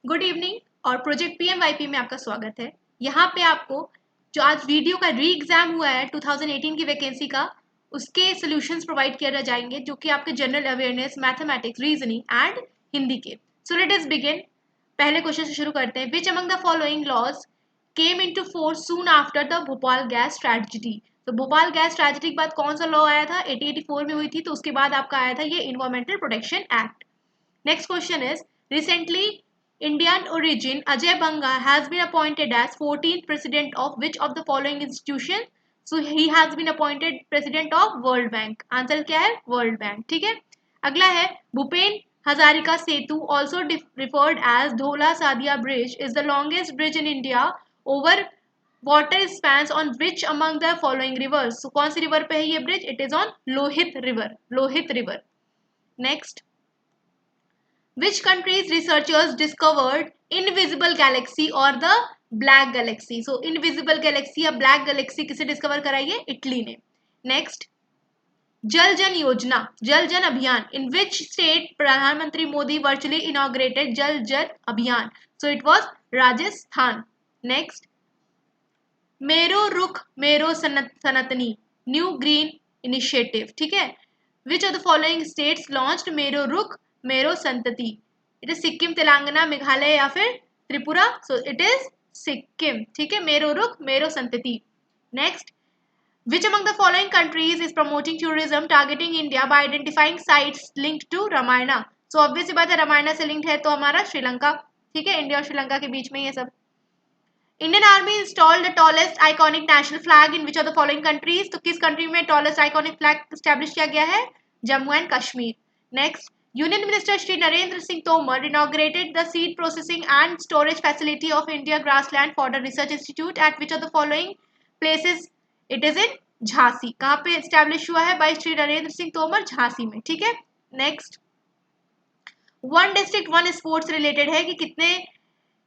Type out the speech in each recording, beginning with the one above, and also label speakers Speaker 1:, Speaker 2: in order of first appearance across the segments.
Speaker 1: Good evening और project पीएमवाईपी में आपका स्वागत है। यहाँ पे आपको जो आज वीडियो का री एग्जाम हुआ है 2018 की वैकेंसी का, उसके सॉल्यूशंस प्रोवाइड किए जाएंगे जो कि आपके general awareness, mathematics, reasoning and Hindi के। So let us begin. पहले क्वेश्चन से शुरू करते हैं। Which among the following laws came into force soon after the Bhopal gas tragedy. तो भोपाल गैस ट्रेजेडी के बाद कौन सा लॉ आया था? 1884 में हुई थी, तो उसके बाद आपका आया था ये environmental protection act. Next question is, recently Indian origin Ajay Banga has been appointed as 14th president of which of the following institution? So he has been appointed president of World Bank. Answer क्या है? World Bank. ठीक है। अगला है भूपेन हजारिका सेतु, also referred as Dhola Sadia Bridge, is the longest bridge in India over water spans on which among the following rivers? So कौन सी river पे है ये bridge? It is on Lohit river, Lohit river. Next, which country's researchers discovered invisible galaxy or the black galaxy? So invisible galaxy या black galaxy किसे discover कराई है? Italy ने। Next, जल जन योजना, जल जन अभियान, इन विच स्टेट प्रधानमंत्री मोदी वर्चुअली इनॉग्रेटेड जल जन अभियान? सो इट वाज राजस्थान। नेक्स्ट, मेरो रुख मेरो सनतनी, न्यू ग्रीन इनिशिएटिव, ठीक है। Which of the following states launched मेरो रुख मेरो संतति? इट इज सिक्किम, तेलंगाना, मेघालय या फिर Tripura? So it is Sikkim, ठीक है। मेरो रुख मेरो संतति। Next, which among the following countries is promoting tourism targeting India by identifying sites linked to Ramayana? So obvious सी बात है, रामायण से लिंक्ड है तो हमारा श्रीलंका, ठीक है। इंडिया और श्रीलंका के बीच में ये सब। Indian army installed the tallest iconic national flag in which of the following countries? तो किस कंट्री में टॉलेस्ट आइकॉनिक फ्लैग स्टैब्लिश किया गया है? Jammu and Kashmir. Next, union minister Shri Narendra Singh Tomar inaugurated the seed processing and storage facility of India grassland fodder research institute eight which of the following places? It is in Jhansi. कहाँ पे establish हुआ है? Bye Shri Narendra Singh Tomar, Jhansi में, ठीक है। Next, one district one sports related है कि कितने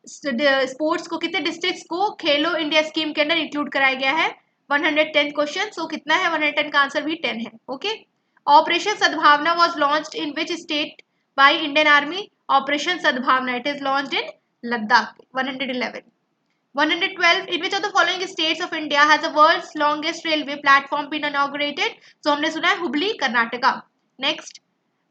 Speaker 1: स्पोर्ट्स को, कितने डिस्ट्रिक्ट्स को खेलो इंडिया स्कीम के अंदर इंक्लूड कराया गया है? 110 क्वेश्चन। सो कितना है? 110 का आंसर भी 10 है, okay. Operation Sadbhavana was launched in which state by Indian army? Operation Sadbhavana, it is launched in Ladakh. 111। 112, in which of the following states of India has the world's longest railway platform been inaugurated? So हमने सुना है Hubli, Karnataka. Next,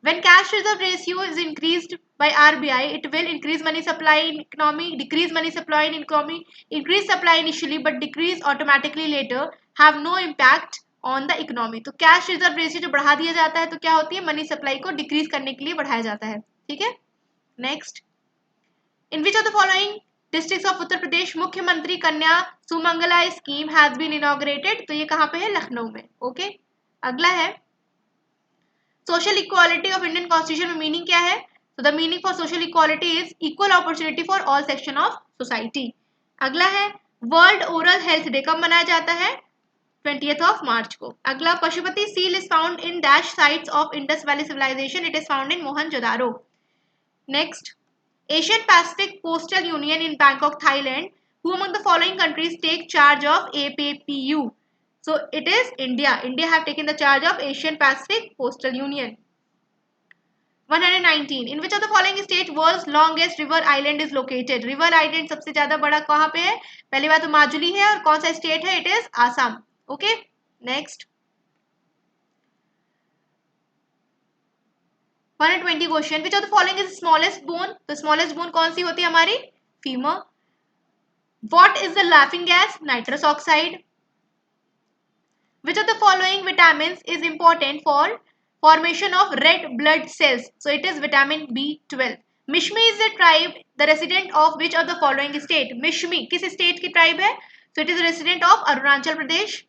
Speaker 1: when cash reserve ratio is increased by RBI, it will increase money supply in economy, decrease money supply in economy, increase supply initially but decrease automatically later, have no impact on the economy. तो cash reserve ratio जो बढ़ा दिया जाता है तो क्या होती है? मनी सप्लाई को डिक्रीज करने के लिए बढ़ाया जाता है, ठीक है। Next, in which of the following districts of Uttar Pradesh Mukhyamantri Kanya Sumangala scheme has been inaugurated? तो ये कहाँ पे है? लखनऊ में, ओके। अगला है social equality of Indian constitution में मीनिंग क्या है? तो the meaning for social equality is equal opportunity for all section of society. अगला है वर्ल्ड ओरल हेल्थ डे कब मनाया जाता है? 20th ऑफ मार्च को। अगला, Pashupati seal is found in dash sites of Indus valley civilisation? It is found in Mohenjodaro. Next, Asian Pacific Postal Union in Bangkok, Thailand. Who among the following countries take charge of APPU? So it is India. India have taken the charge of Asian Pacific Postal Union. 119. In which of the following state world's longest river island is located? River island सबसे ज्यादा बड़ा कहाँ पे है? पहली बात तो माजुली है, और कौन सा स्टेट है? It is Assam. Okay. Next. 120 question, which of the following is smallest bone? तो स्मॉलेस्ट बोन कौन सी होती है हमारी? Femur. What is the laughing gas? Nitrous oxide. Which of the following vitamin is important for formation of red blood cells? So it is vitamin B12। Mishmi is the tribe the resident of which of the following state? Mishmi किस state की tribe है? So it is resident of Arunachal Pradesh.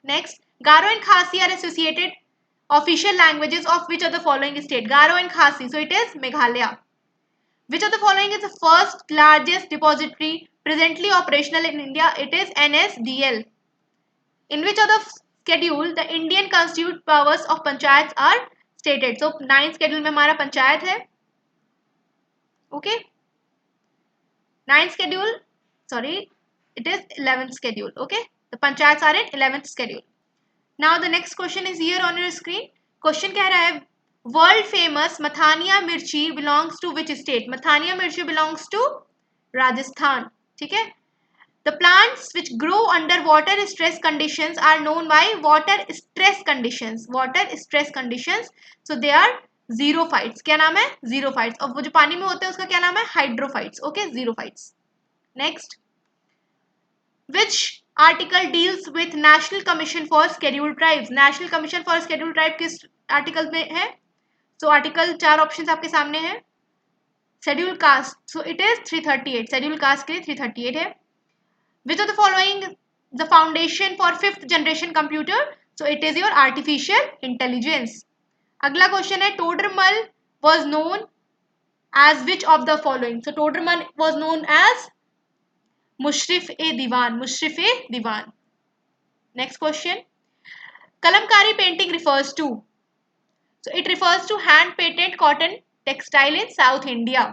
Speaker 1: Next, Garo and Khasi are associated official languages of which of the following state? Garo and Khasi, so it is Meghalaya. Which of the following is the first largest depository presently operational in India? It is NSDL. In which of the schedule the Indian constitute powers of panchayats are stated? So 9th schedule में हमारा पंचायत है, okay. 9th schedule, sorry, it is 11th schedule, okay. The panchayats are in 11th schedule. Now the next question is here on your screen. Question कह रहा है world famous Mathania मिर्ची belongs to which state? Mathania मिर्ची belongs to Rajasthan, ठीक है। The plants which grow under water stress conditions are known by water stress conditions. Water stress conditions. So they are xerophytes. क्या नाम है? Xerophytes. और वो जो पानी में होते हैं उसका क्या नाम है? Hydrophytes. Okay, xerophytes. Next. Which article deals with National Commission for Scheduled Tribes? National Commission for Scheduled Tribes किस आर्टिकल में है? So आर्टिकल 4 ऑप्शन आपके सामने है. Scheduled caste. So it is 338. Scheduled caste के लिए 338 है. Which of the following the foundation for 5th generation computer? So it is your artificial intelligence. अगला क्वेश्चन है Todarmal was known as which of the following? So Todarmal was known as मुशर्रिफ A Diwan. मुशर्रिफ A Diwan. Next question. Kalamkari painting refers to? So it refers to hand painted cotton textile in South India.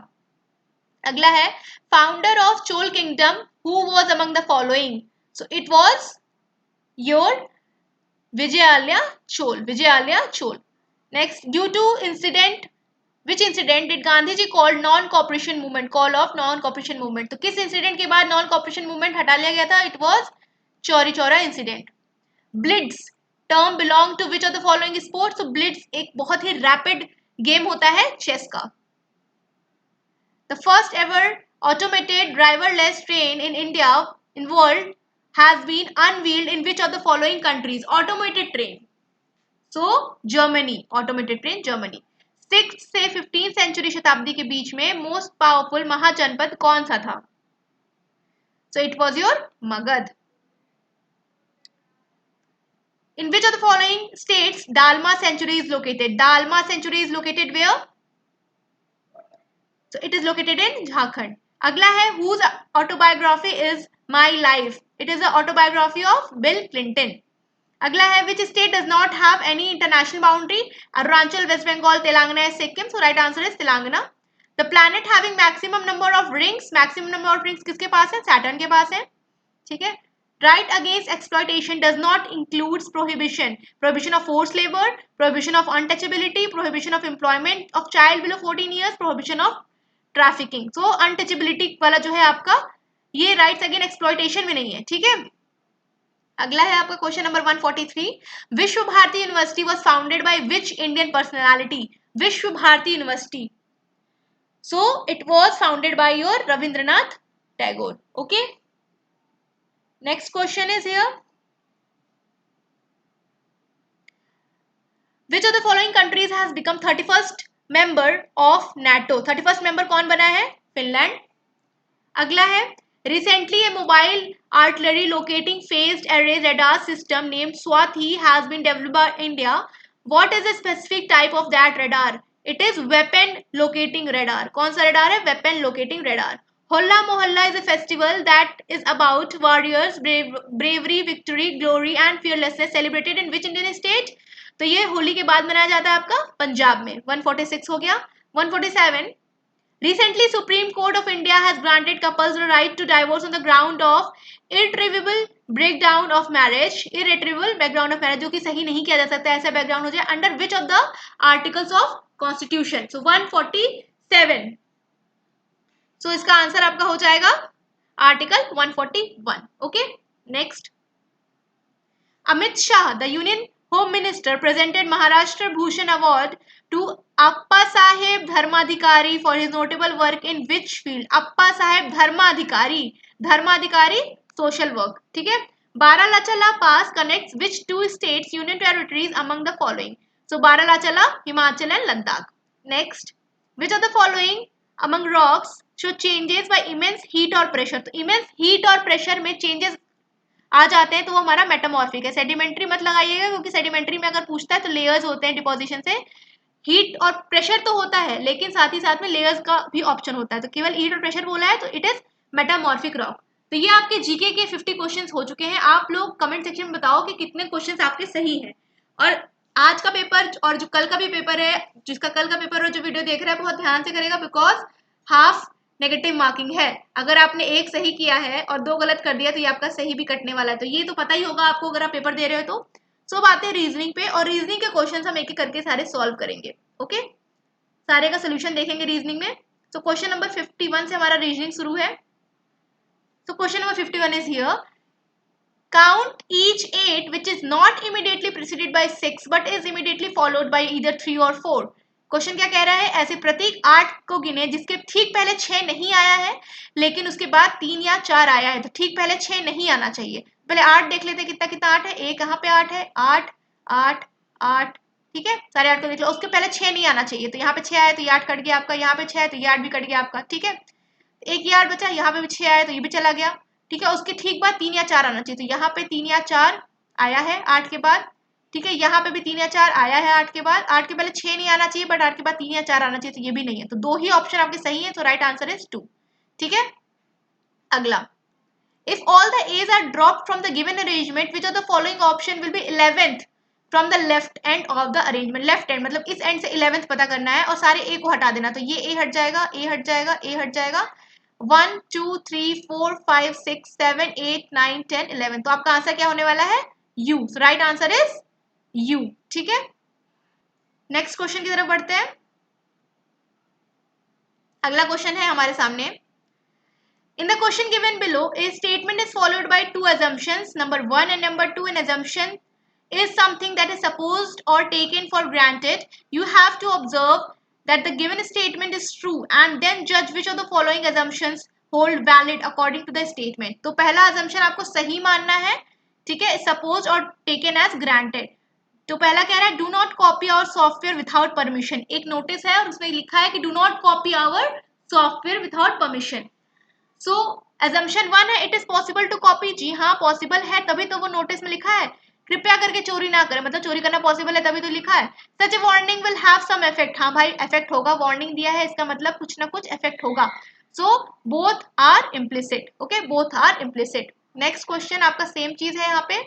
Speaker 1: अगला है founder of Chola kingdom who was among the following? So it was your Vijayalaya Chola. Vijayalaya Chola. Next, due to incident which incident did Gandhi ji called non cooperation movement? Call off non cooperation movement. तो किस incident के बाद non cooperation movement हटा लिया गया था? It was Chauri Chaura incident. Blitz term belong to which of the following sports? तो blitz एक बहुत ही रैपिड गेम होता है चेस का. The first ever automated driverless train in India in world has been unveiled in which of the following countries? Automated train. So Germany. Automated train Germany. 6th से 15th century शताब्दी के बीच में most powerful महाजनपद कौन सा था? So it was your Magad. In which of the following states Dalma Sanctuary is located? Dalma Sanctuary is located where? So it is located in Jharkhand. अगला है whose autobiography is My Life? It is the autobiography of Bill Clinton. अगला है which state does not have any international boundary? Arunachal, West Bengal, Telangana, Sikkim. So right answer is Telangana. The planet having maximum number of rings. Maximum number of rings किसके पास है? Saturn के पास है. ठीक है. Right against exploitation does not includes prohibition. Prohibition of forced labor, prohibition of untouchability, prohibition of employment of child below 14 years, prohibition of trafficking. So untouchability वाला जो है आपका ये राइट्स अगेन एक्सप्लॉयटेशन में नहीं है. ठीक है. अगला है आपका question number 143. Vishwa Bharati university was founded by which Indian personality? Vishwa Bharati university. So it was founded by your Rabindranath Tagore. Okay. Next question is here. Which of the following countries has become 31st member of NATO? 31st member कौन बना है? Finland. अगला है recently a mobile artillery locating phased array radar system named Swathi has been developed by India. What is the specific type of that radar? It is weapon locating radar. कौन सा radar है? Weapon locating radar. होला मोहल्ला is a festival that is about warriors bravery victory glory and fearlessness celebrated in which Indian state? तो ये होली के बाद मनाया जाता है आपका पंजाब में. 146 हो गया. 147. Recently, Supreme Court of India has granted couples the right to divorce on the ground of irretrievable breakdown of marriage. Irretrievable background of marriage जो कि सही नहीं किया जा सकता, ऐसा बैकग्राउंड हो जाए. Under which of the articles of Constitution? So 147. So इसका आंसर आपका हो जाएगा article 141. Okay. Next. Amit Shah, the union home minister, presented Maharashtra Bhushan Award to Appa Saheb Dharmadhikari for his notable work in which field? Appa Saheb Dharmadhikari. Dharmadhikari social work. ठीक है. Baralachala Pass connects which two states union territories among the following? So Baralachala, Himachal and Ladakh. Next, which of the following among rocks show changes by immense heat or pressure? तो immense heat और pressure में changes आ जाते हैं तो वो हमारा metamorphic है. Sedimentary मत लगाइएगा क्योंकि सेडिमेंट्री में अगर पूछता है तो लेयर्स होते हैं डिपोजिशन से. हीट और प्रेशर तो होता है लेकिन साथ ही साथ में लेयर्स का भी ऑप्शन होता है. तो केवल हीट और प्रेशर बोला है तो इट इज मेटामॉर्फिक रॉक. तो ये आपके जीके के 50 क्वेश्चंस हो चुके हैं. आप लोग कमेंट सेक्शन में बताओ कि कितने क्वेश्चंस आपके सही हैं. और आज का पेपर और जो कल का भी पेपर है, जिसका कल का पेपर और जो वीडियो देख रहा है बहुत ध्यान से करेगा बिकॉज हाफ नेगेटिव मार्किंग है. अगर आपने एक सही किया है और 2 गलत कर दिया तो ये आपका सही भी कटने वाला है. तो ये तो पता ही होगा आपको अगर आप पेपर दे रहे हो तो. सो अब आते हैं रीजनिंग पे, और रीजनिंग के क्वेश्चन हम एक एक करके सारे सॉल्व करेंगे। ओके, सारे का सोल्यूशन देखेंगे रीजनिंग में। सो क्वेश्चन नंबर 51 से हमारा रीजनिंग शुरू है। सो question number 51 is here, count each 8 which is not immediately preceded by 6 but is immediately followed by either 3 or 4। Question क्या कह रहा है, ऐसे प्रतीक 8 को गिने जिसके ठीक पहले 6 नहीं आया है लेकिन उसके बाद 3 या 4 आया है। तो ठीक पहले 6 नहीं आना चाहिए। पहले 8 देख लेते हैं, कितना कितना 8 है, ए कहाँ पे 8 है, 8 8 8, ठीक है, सारे 8 को देख लो। उसके पहले 6 नहीं आना चाहिए, तो यहाँ पे 6 आया तो ये 8 कट गया आपका, यहाँ पे 6 है तो ये 8 भी कट गया आपका, ठीक है। एक ये 8 बचा, यहाँ पे भी 6 आया तो ये भी चला गया, ठीक है। उसके ठीक बाद 3 या 4 आना चाहिए, तो यहाँ पे 3 या 4 आया है 8 के बाद, ठीक है। यहाँ पे भी 3 या 4 आया है 8 के बाद। 8 के पहले 6 नहीं आना चाहिए बट 8 के बाद 3 या 4 आना चाहिए, तो ये भी नहीं है। तो दो ही ऑप्शन आपके सही है, तो राइट आंसर इज 2, ठीक है। अगला, if all the a's are dropped from the given arrangement which of the following option will be 11th from the left end of the arrangement। Left and मतलब इस and से 11th पता करना है और सारे ए को हटा देना, तो ये ए हट जाएगा, ए हट जाएगा, ए हट जाएगा। 1 2 3 4 5 6 7 8 9 10 11, तो आपका आंसर क्या होने वाला है, you. Right answer is you, ठीक है। नेक्स्ट क्वेश्चन की तरफ बढ़ते हैं। अगला क्वेश्चन है हमारे सामने, in the question given below a statement is followed by two assumptions, number 1 and number 2। an assumption is something that is supposed or taken for granted। you have to observe that the given statement is true and then judge which of the following assumptions hold valid according to the statement। तो पहला assumption आपको सही मानना है, ठीक है, supposed और taken as granted। तो पहला कह रहा है, do not copy our software without permission। एक नोटिस है और उसमें लिखा है कि do not copy our software without permission। So assumption 1 है, it is possible to copy. जी हाँ, पॉसिबल है, तभी तो वो नोटिस में लिखा है। कृपया करके चोरी ना करें, मतलब चोरी करना पॉसिबल है तभी तो लिखा है। Such a warning will have some effect, हाँ भाई इफेक्ट होगा, वार्निंग दिया है इसका मतलब कुछ ना कुछ इफेक्ट होगा। So both are implicit, okay, both are implicit. Next question आपका सेम चीज है यहाँ पे,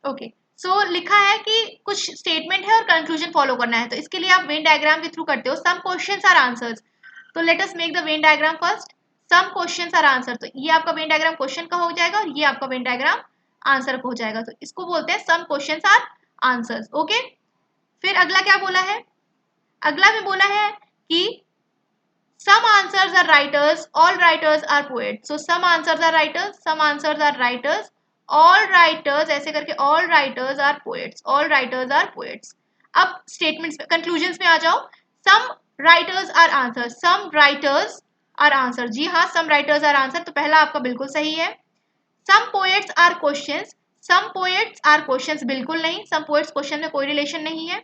Speaker 1: ओके। सो लिखा है कि कुछ स्टेटमेंट है और कंक्लूजन फॉलो करना है, तो इसके लिए आप वेन डायग्राम के थ्रू करते हो। Some questions are answers, so let us make the Venn diagram first. Some questions are answer, तो ये आपका वेन डायग्राम क्वेश्चन का हो जाएगा और ये आपका वेन डायग्राम आंसर का हो जाएगा, तो इसको बोलते हैं some questions are answers, okay. फिर अगला क्या बोला है, अगला में बोला है कि some answers are writers, all writers are poets। so some answers are writers, some answers are writers, all writers, ऐसे करके all writers are poets, all writers are poets। अब स्टेटमेंट्स में, कंक्लूजन्स में आ जाओ। some writers are answers, some writers are answer, जी हाँ, some writers are answer, तो पहला आपका बिल्कुल सही है। some poets are questions, some poets are questions बिल्कुल नहीं, some poets क्वेश्चन में कोई रिलेशन नहीं है।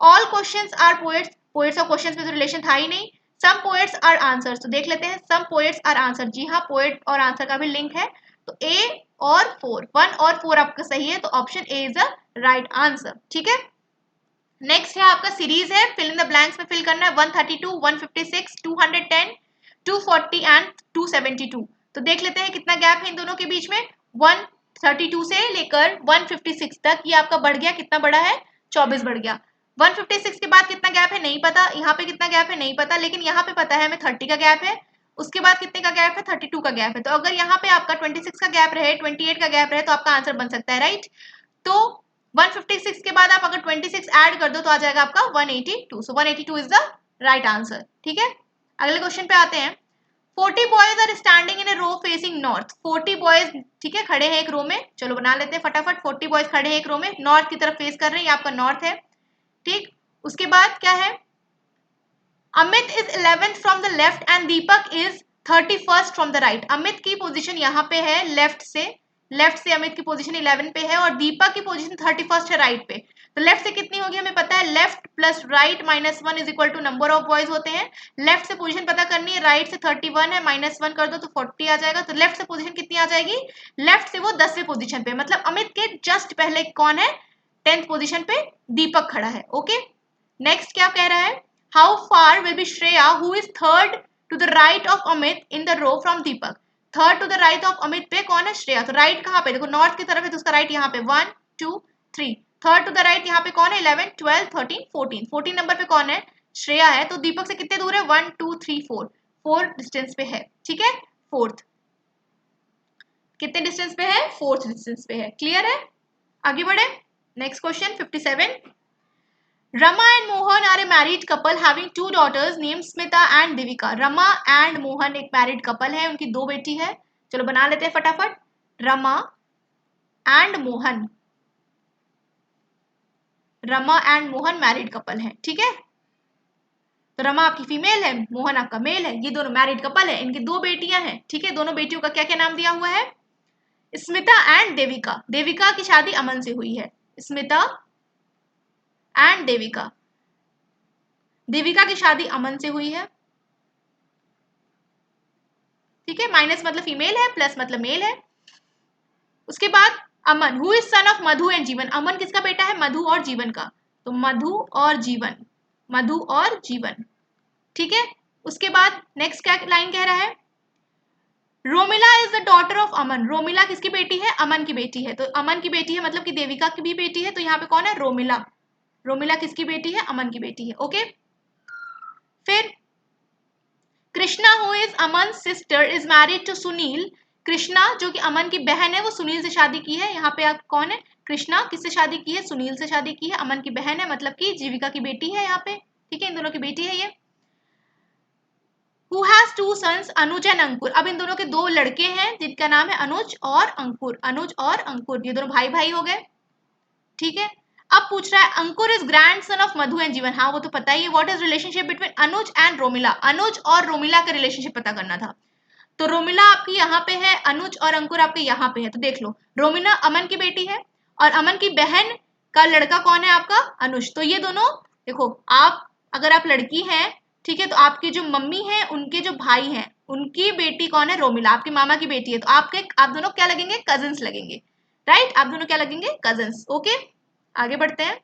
Speaker 1: all questions are poets, poets और क्वेश्चंस में तो रिलेशन था ही नहीं। some poets are answers, तो देख लेते हैं, some poets are answer, जी हाँ, पोएट और आंसर का भी लिंक है, तो A और 4, 1 और 4 आपका सही है, तो option A is the right answer, ठीक है। नेक्स्ट है आपका सीरीज है, फिल इन द ब्लैंक्स में फिल करना है। 132, 156, 210, 240 एंड 272। तो देख लेते हैं कितना गैप है इन दोनों के बीच में। 132 से लेकर 156 तक ये आपका बढ़ गया, कितना बड़ा है, 24 बढ़ गया। 156 के बाद कितना गैप है नहीं पता, यहाँ पे कितना गैप है नहीं पता, लेकिन यहाँ पे पता है हमें 30 का गैप है। उसके बाद कितने का गैप है, 32 का गैप है। तो अगर यहाँ पे आपका 26 का गैप रहे, 28 का गैप रहे, तो आपका आंसर बन सकता है, राइट। तो 156 के बाद आप अगर 26 ऐड कर दो तो आ जाएगा आपका 182। So 182 is the right answer, ठीक है। अगले क्वेश्चन पे आते हैं। 40 boys are standing in a row facing north. 40 boys, ठीक है, खड़े हैं एक रो में, चलो बना लेते हैं फटाफट। 40 बॉयज खड़े हैं एक रो में, नॉर्थ की तरफ फेस कर रहे हैं, ये आपका नॉर्थ है, ठीक। उसके बाद क्या है, Amit is 11th from the left and Deepak is 31st from the right. Amit की पोजीशन यहाँ पे है लेफ्ट से अमित की पोजीशन 11 पे है और दीपक की पोजीशन 31st है राइट पे। तो लेफ्ट से कितनी होगी हमें पता है, left plus right minus 1 is equal to number of boys होते हैं। लेफ्ट से पोजीशन पता करनी है, राइट से 31 है, माइनस 1 कर दो तो 40 आ जाएगा। तो लेफ्ट से पोजीशन कितनी आ जाएगी, लेफ्ट से वो 10वीं पोजीशन पे, मतलब अमित के जस्ट पहले कौन है, 10th पोजीशन पे दीपक खड़ा है, ओके। नेक्स्ट क्या कह रहा है, how far will be Shreya who is third to the right of Amit in the row from Deepak. Third to the right of Amit पे कौन है, श्रेया। तो राइट कहाँ पे, देखो नॉर्थ की तरफ है तो उसका राइट यहाँ पे 1 2 3। थर्ड टू द राइट यहाँ पे कौन है, 11 12 13 14। 14 नंबर पे कौन है, श्रेया है। तो दीपक से कितने दूर है, 1 2 3 4, 4 डिस्टेंस पे है, ठीक है। फोर्थ कितने डिस्टेंस पे है, 4th डिस्टेंस पे है, क्लियर है। आगे बढ़े, next question 57। Rama and Mohan are a married couple having two daughters named Smita and Devika. Rama and Mohan एक married couple है, उनकी दो बेटी है। चलो बना लेते हैं फटाफट। Rama and Mohan, Rama and Mohan married couple है, ठीक है। तो रमा आपकी फीमेल है, मोहन आपका मेल है, ये दोनों मैरिड कपल है, इनकी दो बेटियां हैं, ठीक है। दोनों बेटियों का क्या क्या नाम दिया हुआ है? स्मिता एंड देविका। देविका की शादी अमन से हुई है। स्मिता एंड देविका, देविका की शादी अमन से हुई है, ठीक है। माइनस मतलब फीमेल है, प्लस मतलब मेल है। उसके बाद Aman, who is son of Madhu and Jeevan. Aman किसका बेटा है? मधु और जीवन का। तो मधु और जीवन, मधु और जीवन, ठीक है। उसके बाद नेक्स्ट क्या लाइन कह रहा है? Romila is the daughter of Aman. Romila किसकी बेटी है? अमन की बेटी है। तो अमन की बेटी है मतलब कि देविका की भी बेटी है, तो यहाँ पे कौन है? रोमिला। रोमिला किसकी बेटी है? अमन की बेटी है, ओके। फिर Krishna who is Aman sister is married to Sunil. Krishna जो कि अमन की बहन है, वो सुनील से शादी की है। यहाँ पे आप कौन है? कृष्णा किससे शादी की है? सुनील से शादी की है। अमन की बहन है मतलब कि जीविका की बेटी है यहाँ पे, ठीक है। इन दोनों की बेटी है ये। Who has two sons, Anuj and Ankur. अब इन दोनों के दो लड़के हैं जिनका नाम है अनुज और अंकुर। अनुज और अंकुर ये दोनों भाई भाई हो गए, ठीक है। अब पूछ रहा है Ankur is grand son of Madhu and Jeevan. हाँ वो तो पता ही है। What is relationship between Anuj and Romila. Anuj और रोमिला का रिलेशनशिप पता करना था। तो रोमिला आपकी यहाँ पे है, अनुज और अंकुर आपके यहाँ पे है। तो देख लो, रोमिला अमन की बेटी है और अमन की बहन का लड़का कौन है? आपका अनुज। तो ये दोनों देखो, आप अगर आप लड़की हैं, ठीक है, तो आपकी जो मम्मी है उनके जो भाई हैं उनकी बेटी कौन है? रोमिला आपकी मामा की बेटी है। तो आप दोनों क्या लगेंगे? कजिन्स लगेंगे, राइट। आप दोनों क्या लगेंगे? Cousins, okay. आगे बढ़ते हैं।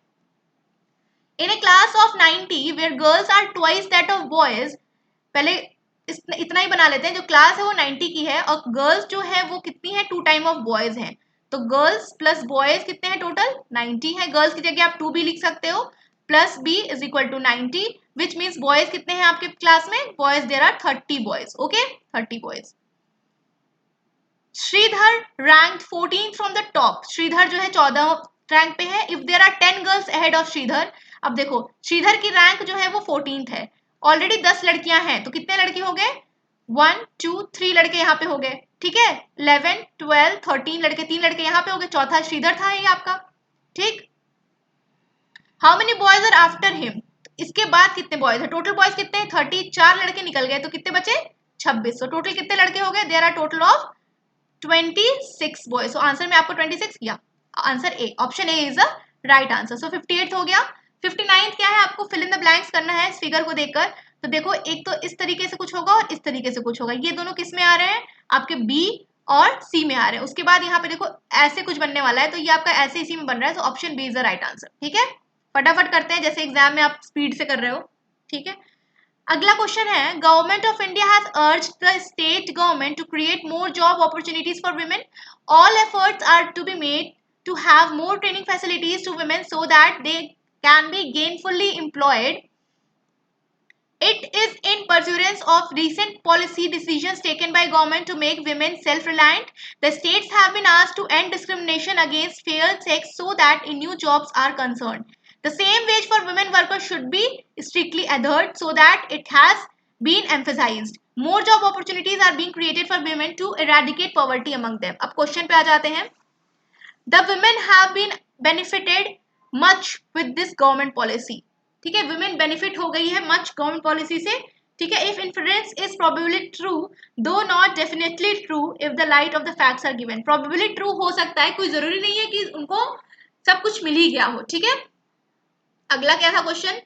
Speaker 1: In a class of 90 where girls are twice that of boys. पहले इतना ही बना लेते हैं। जो क्लास है वो 90 की है और गर्ल्स जो है वो कितनी है? 2 टाइम ऑफ बॉयज हैं। तो गर्ल्स प्लस बॉयज कितने हैं? टोटल 90 है। गर्ल्स की जगह आप 2 भी लिख सकते हो, plus B is equal to 90, which means boys कितने हैं आपके क्लास में? Boys there are 30 boys, okay, 30 boys. Sridhar rank 14 from the top. Sridhar जो है 14 रैंक पे है। If there are 10 girls ahead of Sridhar. अब देखो श्रीधर की रैंक जो है वो 14th है। ऑलरेडी 10 लड़कियां हैं, तो कितने लड़के हो गए? 1 2 3 लड़के यहाँ पे हो गए, ठीक है। 11 12 13 लड़के, 3 लड़के यहाँ पे हो गए। चौथा श्रीधर था ये आपका, ठीक। How many boys are after him. इसके बाद कितने बॉयज है? टोटल बॉयज कितने हैं? 30। 4 लड़के निकल गए तो कितने बचे? 26। तो टोटल कितने लड़के हो गए? There are total of 26 boys. So answer में आपको 26 या answer A, option A is the right answer. So 58 हो गया। 59 क्या है? आपको फिल इन द ब्लैंक्स करना है इस फिगर को देखकर। तो देखो एक तो इस तरीके से कुछ होगा और इस तरीके से कुछ होगा। ये दोनों किस में आ रहे हैं? आपके बी और सी में आ रहे हैं। उसके बाद यहाँ पे देखो ऐसे कुछ बनने वाला है, तो ये आपका ऐसे इसी में बन रहा है। तो option B is the right answer, ठीक है। फटाफट करते हैं जैसे एग्जाम में आप स्पीड से कर रहे हो, ठीक है। अगला क्वेश्चन है, government of India has urged the state government to create more job opportunities for women. All efforts are to be made to have more training facilities to women so that they can be gainfully employed. It is in pursuance of recent policy decisions taken by government to make women self-reliant. The states have been asked to end discrimination against fair sex so that in new jobs are concerned. The same wage for women workers should be strictly adhered so that it has been emphasized. More job opportunities are being created for women to eradicate poverty among them. अब question पे आ जाते हैं। The women have been benefited much with this government policy. ठीक है, women benefit हो गई है much government policy से, ठीक है। If inference is probably true, though not definitely true if the light of the facts are given. Probably true हो सकता है, कोई जरूरी नहीं है कि उनको सब कुछ मिल ही गया हो, ठीक है। अगला क्या था question?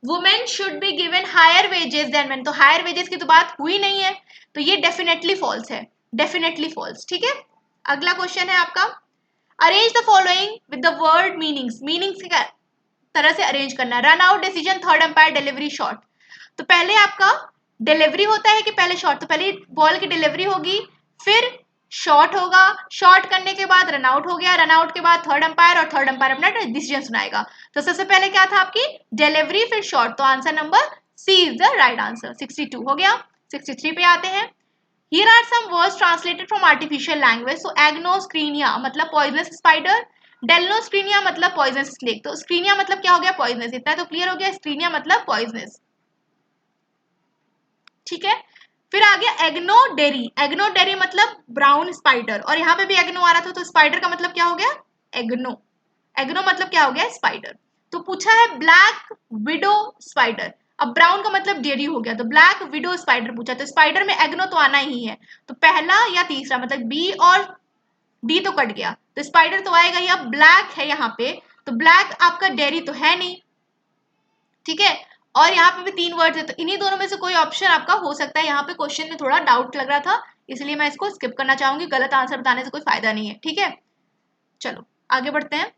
Speaker 1: Women should be given higher wages than men. तो हायर वेजेस की तो बात हुई नहीं है, तो ये डेफिनेटली फॉल्स है, डेफिनेटली फॉल्स, ठीक है। अगला क्वेश्चन है आपका, arrange the following with the word meanings. Meanings की तरह से अरेंज करना है। Run out, decision, third umpire, delivery, shot. तो पहले आपका डिलीवरी होता है कि पहले शॉट? तो पहले बॉल की डिलीवरी होगी, फिर शॉट होगा, शॉट करने के बाद रन आउट हो गया, रन आउट के बाद थर्ड अंपायर और थर्ड अंपायर अपना डिसीजन सुनाएगा। तो सबसे पहले क्या था आपकी? डिलीवरी, फिर शॉट। तो answer number C is the right answer. 62 हो गया। 63 पे आते हैं। Here are some words translated from artificial language. So agnoscrenia मतलब poisonous spider, डेल्नोस्ट्रीनिया मतलब पॉइजनस स्नेक, तो स्ट्रीनिया मतलब क्या हो गया, पॉइजनस, इतना तो क्लियर हो गया, स्ट्रीनिया मतलब पॉइजनस, ठीक है। फिर आ गया एग्नोडेरी, एग्नोडेरी मतलब ब्राउन स्पाइडर, और यहाँ पे भी एग्नो आ रहा था, तो स्पाइडर का मतलब क्या हो गया, एग्नो, एग्नो मतलब क्या हो गया, स्पाइडर। तो पूछा है ब्लैक विडो स्पाइडर, अब ब्राउन का मतलब डेरी हो गया, तो ब्लैक विडो स्पाइडर पूछा, तो स्पाइडर में एग्नो तो आना ही है, तो पहला या तीसरा, मतलब बी और डी तो कट गया, तो स्पाइडर तो आएगा ही। अब ब्लैक है यहाँ पे, तो ब्लैक आपका डेरी तो है नहीं, ठीक है, और यहाँ पे भी 3 वर्ड्स है, तो इन्हीं दोनों में से कोई ऑप्शन आपका हो सकता है। यहाँ पे क्वेश्चन में थोड़ा डाउट लग रहा था, इसलिए मैं इसको स्किप करना चाहूंगी, गलत आंसर बताने से कोई फायदा नहीं है, ठीक है। चलो आगे बढ़ते हैं।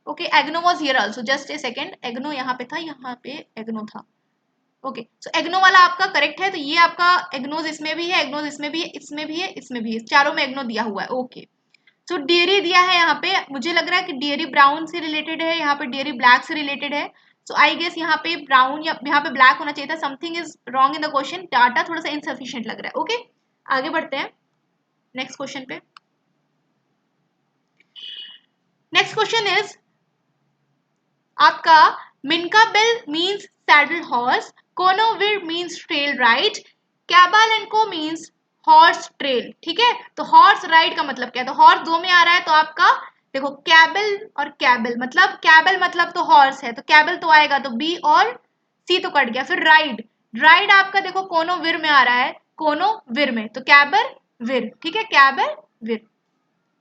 Speaker 1: Okay, Agno was here also, just a second, Agno यहाँ पे था, यहाँ पे एग्नो था, ओके, सो एग्नो वाला आपका करेक्ट है, तो ये आपका एग्नोज इसमें भी है, एग्नोज इसमें भी है, इसमें भी है, इसमें भी है, चारों में एग्नो दिया हुआ है, ओके। सो डेयरी दिया है यहाँ पे, मुझे लग रहा है कि डेयरी ब्राउन से रिलेटेड है, यहाँ पे डेयरी ब्लैक से रिलेटेड है, सो आई गेस यहाँ पे ब्राउन या यहाँ पे ब्लैक होना चाहिए था, something is wrong in the question, data थोड़ा सा इनसफिशिएंट लग रहा है, ओके। आगे बढ़ते हैं नेक्स्ट क्वेश्चन पे। नेक्स्ट क्वेश्चन इज आपका minka bil means saddle horse, konovir means trail ride, cabalenko means horse trail, ठीक है। तो हॉर्स राइड का मतलब क्या है, तो हॉर्स दो में आ रहा है, तो आपका देखो कैबल और कैबल, मतलब कैबल मतलब तो हॉर्स है, तो कैबल तो आएगा, तो बी और सी तो कट गया। फिर राइड, राइड आपका देखो कोनोविर में आ रहा है, कोनोविर में, तो कैबर विर, ठीक है, कैबर विर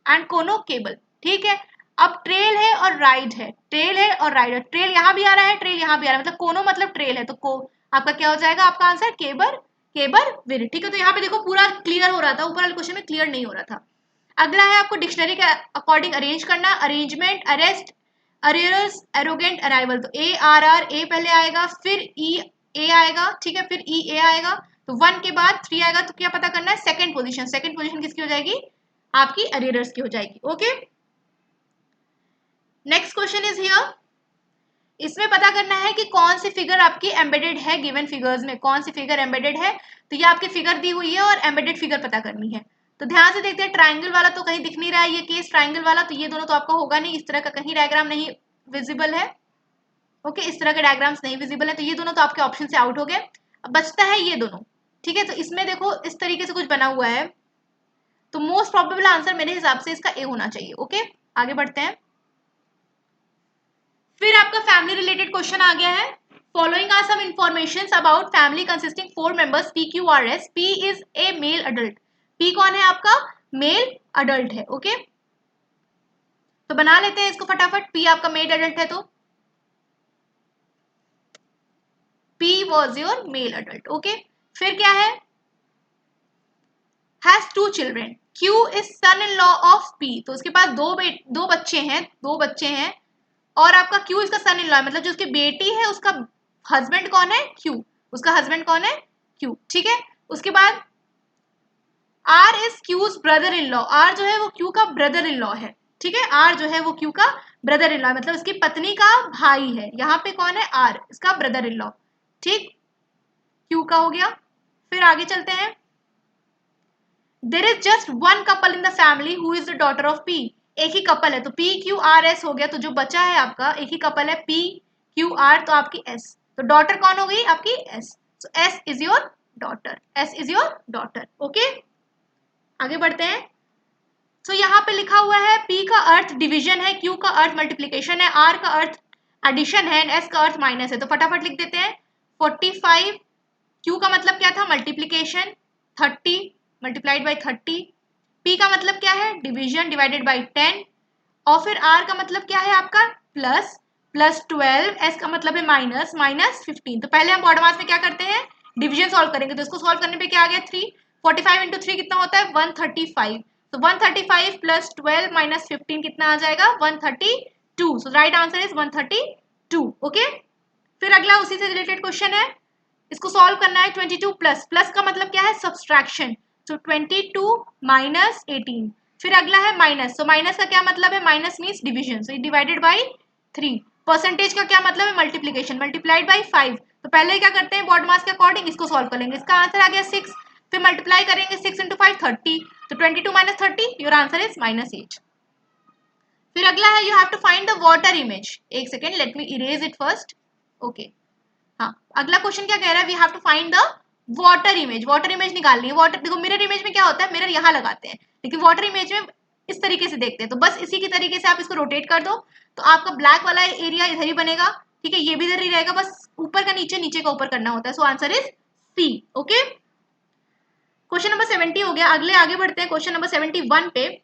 Speaker 1: एंड कोनो केबल, ठीक है। अब ट्रेल है और राइड है, ट्रेल है और राइड है, ट्रेल यहाँ भी आ रहा है, ट्रेल यहाँ भी आ रहा है, मतलब कोनो मतलब ट्रेल है, तो को आपका क्या हो जाएगा, आपका आंसर केबर, केबर विर, ठीक है। तो यहाँ पे देखो पूरा क्लियर हो रहा था, ऊपर वाले क्वेश्चन में क्लियर नहीं हो रहा था। अगला है आपको डिक्शनरी के अकॉर्डिंग अरेंज करना, अरेंजमेंट, अरेस्ट, अरेरस, एरोगेंट, अराइवल, तो ए आर आर ए पहले आएगा, फिर ई ए आएगा, ठीक है, फिर ई ए आएगा, तो 1 के बाद 3 आएगा, तो क्या पता करना है, सेकंड पोजीशन, सेकंड पोजीशन किसकी हो जाएगी, आपकी अरेरस की हो जाएगी, okay. Next question is here, इसमें पता करना है कि कौन सी फिगर आपकी एम्बेडेड है, गिवन फिगर्स में कौन सी फिगर एम्बेडेड है, तो ये आपकी फिगर दी हुई है और एम्बेडेड फिगर पता करनी है। तो ध्यान से देखते हैं, ट्राइंगल वाला तो कहीं दिख नहीं रहा है, ये केस ट्राइंगल वाला, तो ये दोनों तो आपका होगा नहीं, इस तरह का कहीं डायग्राम नहीं विजिबल है, ओके, इस तरह के डायग्राम्स नहीं विजिबल है, तो ये दोनों तो आपके ऑप्शन से आउट हो गए, अब बचता है ये दोनों, ठीक है। तो इसमें देखो इस तरीके से कुछ बना हुआ है, तो मोस्ट प्रोबेबल आंसर मेरे हिसाब से इसका ए होना चाहिए, ओके। आगे बढ़ते हैं। फिर आपका फैमिली रिलेटेड क्वेश्चन आ गया है, following are some information about family consisting 4 members P Q R S, P is a male adult, P कौन है आपका, मेल अडल्ट है, ओके। तो बना लेते हैं इसको फटाफट, पी आपका मेल अडल्ट है, तो P was your male adult, okay. फिर क्या है, has 2 children, Q is son in law of P, तो उसके पास दो बच्चे हैं, दो बच्चे हैं, और आपका क्यू इसका सन इन लॉ है, मतलब जो उसकी बेटी है उसका हस्बैंड कौन है, क्यू, उसका हस्बैंड कौन है, क्यू, ठीक है। उसके बाद R is Q's brother in law, R जो है वो क्यू का ब्रदर इन लॉ है, ठीक है, आर जो है वो क्यू का ब्रदर इन लॉ है, मतलब उसकी पत्नी का भाई है, यहाँ पे कौन है, आर इसका ब्रदर इन लॉ, ठीक, क्यू का हो गया। फिर आगे चलते हैं, there is just one couple in the family who is the daughter of P, एक ही कपल है, तो पी क्यू आर एस हो गया, तो जो बचा है आपका एक ही कपल है, पी क्यू आर, तो आपकी एस, तो डॉटर कौन हो गई आपकी S, so S is your daughter, S is your daughter, okay. आगे बढ़ते हैं। सो यहाँ पे लिखा हुआ है P का अर्थ डिवीजन है, Q का अर्थ मल्टीप्लीकेशन है, R का अर्थ एडिशन है, S का अर्थ माइनस है, तो फटाफट लिख देते हैं 45, Q का मतलब क्या था, मल्टीप्लीकेशन, 30 मल्टीप्लाइड बाई 30, P का मतलब क्या है, डिवीजन डिवाइडेड बाई 10, और फिर R का मतलब क्या है आपका, प्लस, प्लस 12, S का मतलब है माइनस, माइनस 15। तो पहले हम बॉर्डर मास में क्या करते हैं, डिवीजन सॉल्व करेंगे, तो इसको सॉल्व करने पे क्या आ गया, 3, 45 इंटू 3 कितना होता है, 135, तो 135 प्लस 12 माइनस 15 कितना आ जाएगा, 132, सो राइट आंसर इज 132, ओके। फिर अगला उसी से रिलेटेड क्वेश्चन है, इसको सॉल्व करना है, 22 प्लस, प्लस का मतलब क्या है, सब्सट्रैक्शन, तो 22 माइनस 18, फिर अगला है माइनस, तो माइनस का क्या मतलब है, minus means division, so divided by 3, percentage का क्या मतलब है, मल्टीप्लीकेशन, मल्टीप्लाइड बाई 5, तो पहले क्या करते हैं बॉड मास के अकॉर्डिंग इसको सॉल्व कर लेंगे, इसका आंसर आ गया 6, फिर मल्टीप्लाई करेंगे 6 इंटू 5 30, तो 22 माइनस 30, योर आंसर इज -8। फिर अगला है you have to find the water image. एक second, let me erase it first. Okay, हाँ, अगला क्वेश्चन क्या कह रहा है, we have to find the water image. Water image निकालनी है। वाटर देखो, मिरर इमेज में क्या होता है, मिरर यहाँ लगाते हैं, लेकिन वाटर इमेज में इस तरीके से देखते हैं। तो बस इसी की तरीके से आप इसको रोटेट कर दो, तो आपका ब्लैक वाला एरिया इधर ही बनेगा, ठीक है, ये भी इधर ही रहेगा, बस ऊपर का नीचे, नीचे का ऊपर करना होता है। So answer is C. Okay, question number 70 हो गया। अगले आगे बढ़ते हैं क्वेश्चन नंबर 71 पे।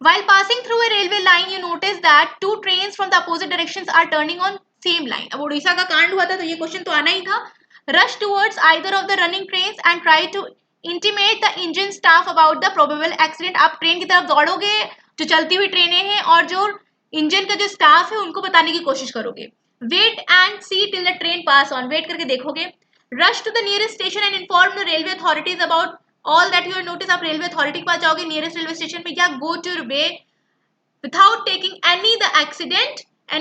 Speaker 1: While passing through a railway line, you notice that two trains from the opposite directions are turning on same line. अब उड़ीसा का कांड हुआ था, तो ये क्वेश्चन तो आना ही था। Rush towards either of the running trains and try to intimate the engine staff about the probable accident. आप ट्रेन की तरफ दौड़ोगे, जो चलती हुई ट्रेनें हैं, और जो इंजन का जो स्टाफ है उनको बताने की कोशिश करोगे। Wait and see till the train pass on. Wait करके देखोगे। Rush to the nearest station and inform the railway authorities about all that you notice. आप रेलवे अथॉरिटी के पास जाओगे, नियरेस्ट रेलवे स्टेशन पे, या go to way without taking any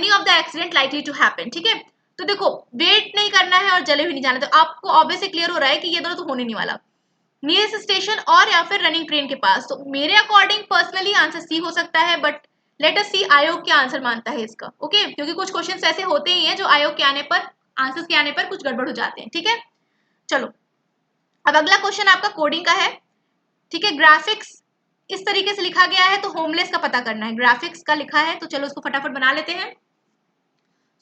Speaker 1: of the accident likely to happen. ठीक है, तो देखो, वेट नहीं करना है और जले भी नहीं जाना, तो आपको ऑब्वियसली क्लियर हो रहा है कि ये दोनों तो होने नहीं वाला, नियरेस्ट स्टेशन और या फिर रनिंग ट्रेन के पास। तो मेरे अकॉर्डिंग पर्सनली आंसर सी हो सकता है, बट लेट अस सी आयोग क्या आंसर मानता है इसका। ओके, क्योंकि कुछ क्वेश्चन ऐसे होते ही हैं जो आयोग के आने पर, आंसर के आने पर कुछ गड़बड़ हो जाते हैं। ठीक है, चलो अब अगला क्वेश्चन आपका कोडिंग का है। ठीक है, ग्राफिक्स इस तरीके से लिखा गया है, तो होमलेस का पता करना है। ग्राफिक्स का लिखा है, तो चलो उसको फटाफट बना लेते हैं।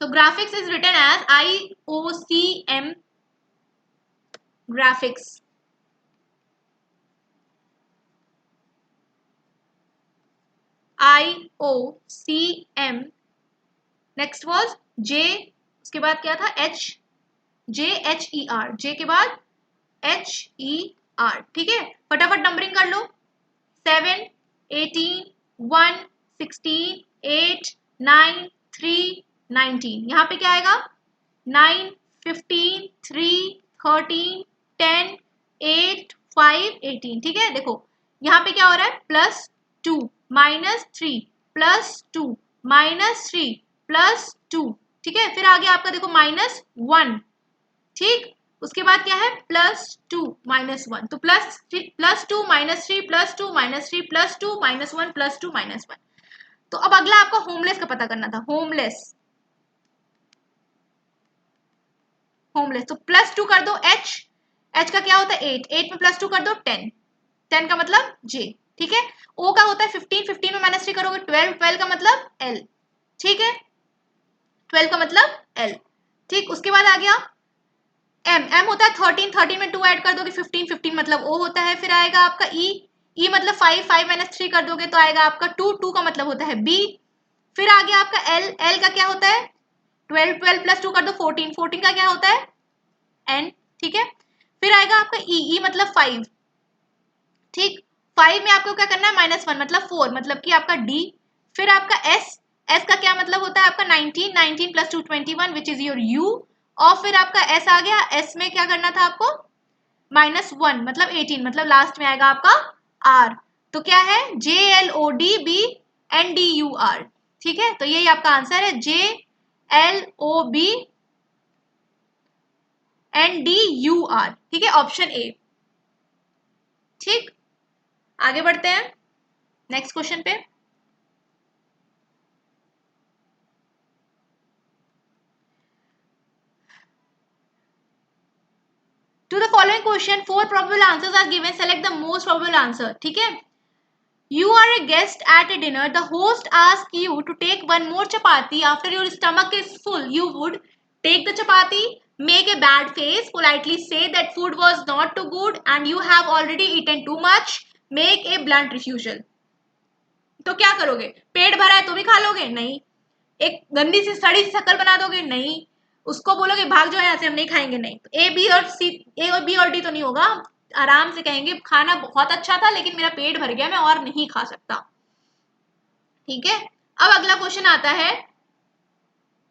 Speaker 1: तो graphics is written as IOCM, graphics. IOCM, next was J, उसके बाद क्या था JHER, J के बाद HER। ठीक है, फटाफट नंबरिंग कर लो। 7, 18, 1, 16, 8, 9, 3, 19। यहाँ पे क्या आएगा 9, 15, 3, 13, 10, 8, 5, 18। ठीक है, देखो यहाँ पे क्या हो रहा है, +2 -3 +2 -3 +2। ठीक है, फिर आगे आपका देखो -1। ठीक, उसके बाद क्या है +2 -1, तो +2 -3 +2 -3 +2 -1 +2 -1। तो अब अगला आपका होमलेस का पता करना था। होमलेस तो +2 कर दो, H का क्या होता है 8 में +2 कर दो 10 का मतलब J। ठीक है, O का होता है 15 में -3 करोगे 12 का मतलब L। ठीक है, 12 का मतलब L। ठीक, उसके बाद आ गया M होता है 13 में 2 ऐड कर दोगे 15 मतलब O होता है। फिर आएगा आपका E मतलब 5 में -3 कर दोगे तो आएगा आपका 2 का मतलब होता है B। फिर आ गया आपका L का क्या होता है 12 +2 कर दो 14 का क्या होता है N। ठीक है, फिर आएगा आपका E मतलब 5। ठीक, 5 में आपको क्या करना है -1 मतलब 4 मतलब कि आपका D। फिर आपका S का क्या मतलब होता है आपका 19 + 2 21 विच इज योर U। और फिर आपका S आ गया, S में क्या करना था आपको -1 मतलब 18 मतलब लास्ट में आएगा आपका R। तो क्या है JLODBNDUR। ठीक है, तो यही आपका आंसर है JLOBNDUR। ठीक है, ऑप्शन ए। ठीक, आगे बढ़ते हैं नेक्स्ट क्वेश्चन पे। To the following question, 4 probable answers are given. Select the most probable answer. ठीक है, you are a guest at a dinner. The host asks you to take one more chapati after your stomach is full. You would take the chapati, make a bad face, politely say that food was not too good and you have already eaten too much, make a blunt refusal. तो क्या करोगे, पेट भरा है तो भी खा लोगे नहीं, एक गंदी सी सड़ी सी शक्ल बना दोगे नहीं, उसको बोलोगे भाग जाओ यहाँ से हम नहीं खाएंगे नहीं। तो ए और बी और डी तो नहीं होगा, आराम से कहेंगे खाना बहुत अच्छा था लेकिन मेरा पेट भर गया मैं और नहीं खा सकता। ठीक है, अब अगला क्वेश्चन आता है,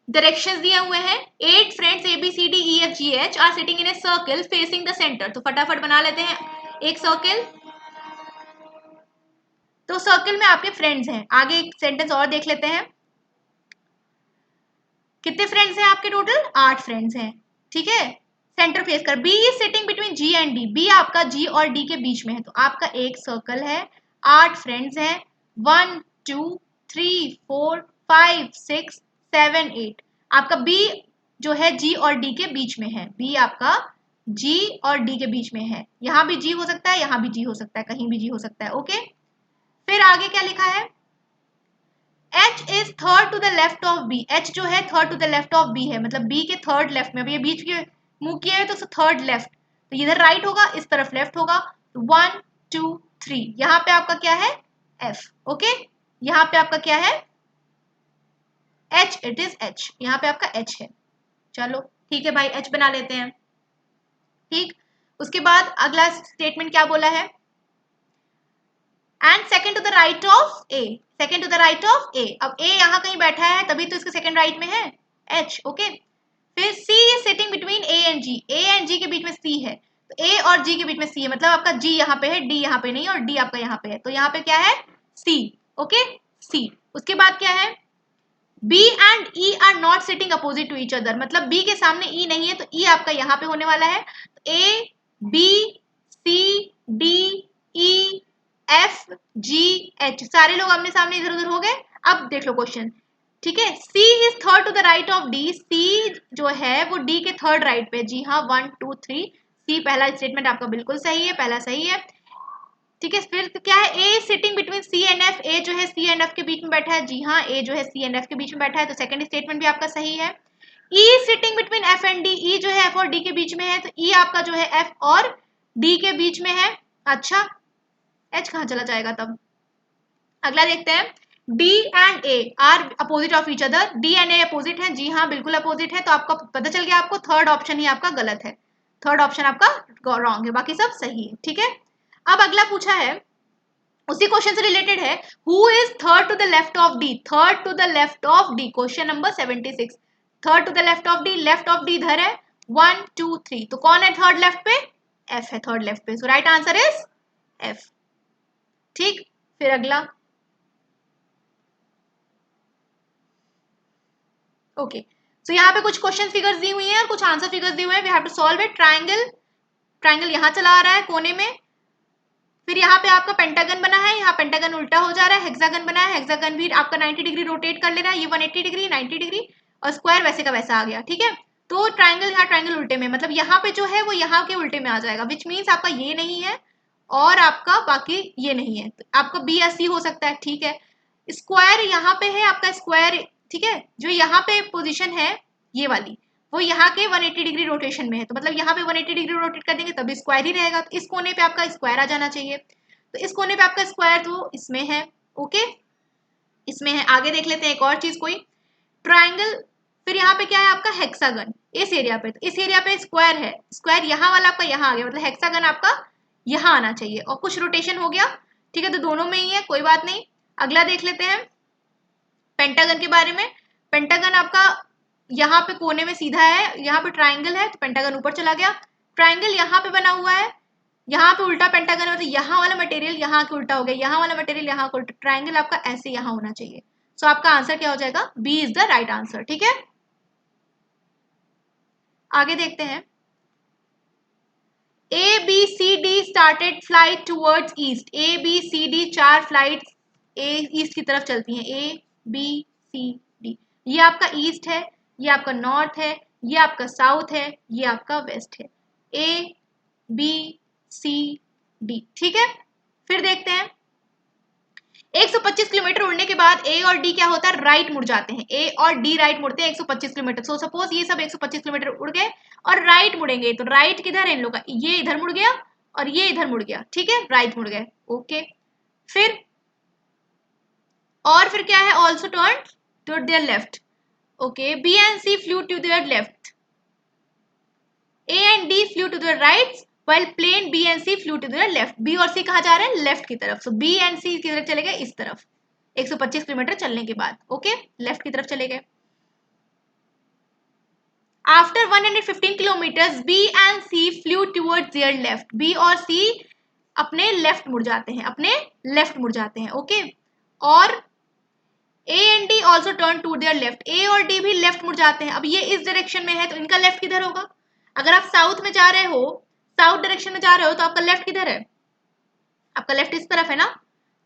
Speaker 1: डायरेक्शंस दिए हुए हैं 8 friends ABCDEFGH are sitting in a circle facing the centre. तो फटाफट बना लेते हैं एक सर्कल। तो सर्कल में आपके फ्रेंड्स हैं। आगे एक सेंटेंस और देख लेते हैं, कितने फ्रेंड्स हैं आपके टोटल 8 फ्रेंड्स हैं। ठीक है, सेंटर फेस कर। B is sitting between G and D, B आपका जी और डी के बीच में है। तो आपका एक सर्कल है, 8 फ्रेंड्स हैं, 1 2 3 4 5 6 7 8। आपका बी जो है जी और डी के बीच में है, बी आपका जी और डी के बीच में है। यहां भी जी हो सकता है, यहां भी जी हो सकता है, कहीं भी जी हो सकता है। ओके, फिर आगे क्या लिखा है, H is third to the left of B, H जो है third to the left of B है, मतलब B के थर्ड लेफ्ट में। अब ये बीच के मुंह किया है तो थर्ड लेफ्ट, तो इधर राइट होगा, इस तरफ लेफ्ट होगा। 1 2 3, यहाँ पे आपका क्या है F। ओके, यहाँ पे आपका क्या है H, इट इज H, यहाँ पे आपका H है। चलो ठीक है भाई, H बना लेते हैं। ठीक, उसके बाद अगला स्टेटमेंट क्या बोला है, and second to the right of A, second to the right of A. अब ए यहाँ कहीं बैठा है तभी तो इसके सेकेंड राइट में है H। ओके, फिर C is sitting between A and G, A and G के बीच में C है, तो A और G के बीच में C है, मतलब आपका G यहाँ पे है, D यहाँ पे नहीं, और D आपका यहाँ पे है, तो यहाँ पे क्या है C। Okay, C। उसके बाद क्या है, B and E are not sitting opposite to each other, मतलब B के सामने E नहीं है, तो E आपका यहाँ पे होने वाला है। तो A B C D E F G H, सारे लोग आमने सामने इधर उधर हो गए। अब देख लो क्वेश्चन, ठीक है, C is third to the right of D, C जो है वो D के थर्ड राइट पे। जी हाँ, 1 2 3, C पहला स्टेटमेंट आपका बिल्कुल सही है, पहला सही है। ठीक है, फिर तो क्या है, A sitting between C and F, A जो है C एंड F के बीच में बैठा है। जी हाँ, A जो है C एंड F के बीच में बैठा है, तो सेकंड स्टेटमेंट भी आपका सही है। E sitting between F and D, E जो है F और D के बीच में है, तो E आपका जो है F और D के बीच में है। अच्छा, H कहाँ चला जाएगा तब। अगला देखते हैं, D and A are opposite of each other, D and A opposite है। जी हाँ, बिल्कुल अपोजिट है, तो आपको पता चल गया, आपको थर्ड ऑप्शन ही आपका गलत है, थर्ड ऑप्शन आपका रॉन्ग है, बाकी सब सही है। ठीक है, अब अगला पूछा है, उसी क्वेश्चन से रिलेटेड है, who is third to the left of D, third to the left of D, question number 76। Third to the left of D, left of D इधर है 1 2 3, तो कौन है थर्ड लेफ्ट पे, F है थर्ड लेफ्ट पे, so right answer is F। ठीक, फिर अगला, ओके, सो यहाँ पे कुछ क्वेश्चन फिगर्स दी हुई हैं और कुछ आंसर फिगर्स दिए हुए हैं, we have to solve it. Triangle, triangle यहाँ चला आ रहा है कोने में, फिर यहाँ पे आपका पेंटागन बना है, यहाँ पेंटागन उल्टा हो जा रहा है, हेक्सागन बना है, हेक्सागन भी आपका 90 डिग्री रोटेट कर ले रहा है, ये 180 डिग्री 90 डिग्री, और स्क्वायर वैसे का वैसा आ गया। ठीक है, तो ट्राइंगल, यहाँ ट्राइंगल उल्टे में, मतलब यहाँ पे जो है वो यहाँ के उल्टे में आ जाएगा, विच मीन्स आपका ये नहीं है और आपका बाकी ये नहीं है, तो आपका बी या सी हो सकता है। ठीक है, स्क्वायर यहाँ पे है आपका स्क्वायर, ठीक है, जो यहाँ पे पोजिशन है ये वाली, वो यहाँ के 180 डिग्री रोटेशन में है, तो मतलब यहाँ पे 180 डिग्री रोटेट कर देंगे तभी स्क्वायर ही रहेगा, तो इस कोने पे आपका स्क्वायर आ जाना चाहिए, तो इस कोने पे आपका स्क्वायर तो इसमें है। ओके, इसमें है। आगे देख लेते हैं एक और चीज कोई, ट्राइंगल, फिर यहाँ पे क्या है आपका हेक्सागन, इस एरिया पे, तो इस एरिया पे स्क्वायर है, स्क्वायर यहाँ वाला आपका यहाँ आ गया, मतलब हेक्सागन आपका यहाँ आना चाहिए, और कुछ रोटेशन हो गया। ठीक है, तो दोनों में ही है, कोई बात नहीं। अगला देख लेते हैं पेंटागन के बारे में, पेंटागन आपका यहाँ पे कोने में सीधा है, यहाँ पे ट्राइंगल है, तो पेंटागन ऊपर चला गया। ट्राइंगल यहाँ पे बना हुआ है, यहाँ पे उल्टा पेंटागन है, तो यहाँ वाला मटेरियल यहाँ के उल्टा हो गया, यहाँ वाला मटेरियल यहाँ का उल्टा, ट्राइंगल आपका ऐसे यहाँ होना चाहिए। सो आपका आंसर क्या हो जाएगा, B is the right answer. ठीक है, आगे देखते हैं, A B C D started flight towards east, A B C D चार फ्लाइट ए ईस्ट की तरफ चलती हैं, ए बी सी डी, ये आपका ईस्ट है, ये आपका नॉर्थ है, ये आपका साउथ है, ये आपका वेस्ट है, ए बी सी डी। ठीक है, फिर देखते हैं, 125 किलोमीटर उड़ने के बाद ए और डी क्या होता है, राइट मुड़ जाते हैं, ए और डी राइट मुड़ते हैं 125 किलोमीटर। सो सपोज ये सब 125 किलोमीटर उड़ गए और राइट मुड़ेंगे, तो राइट किधर है इन लोग का, ये इधर मुड़ गया और ये इधर मुड़ गया। ठीक है, राइट मुड़ गए। ओके, फिर और फिर क्या है, also turn to their left. Okay, B and C flew to their left, A and D flew to their right, while plane B and C flew to their left, B और C कहाँ जा रहे हैं, left की तरफ, so B and C किधर चले गए, इस तरफ, 125 किलोमीटर चलने के बाद। ओके, लेफ्ट की तरफ चले गए। After 115 kilometre B and C flew towards their left, B और C अपने लेफ्ट मुड़ जाते हैं, अपने लेफ्ट मुड़ जाते हैं। ओके, और A and D also turn to their left, A और D भी लेफ्ट मुड़ जाते हैं। अब ये इस डायरेक्शन में है तो इनका लेफ्ट किधर होगा, अगर आप साउथ में जा रहे हो, साउथ डायरेक्शन में जा रहे हो, तो आपका लेफ्ट किधर है? आपका लेफ्ट इस तरफ है ना,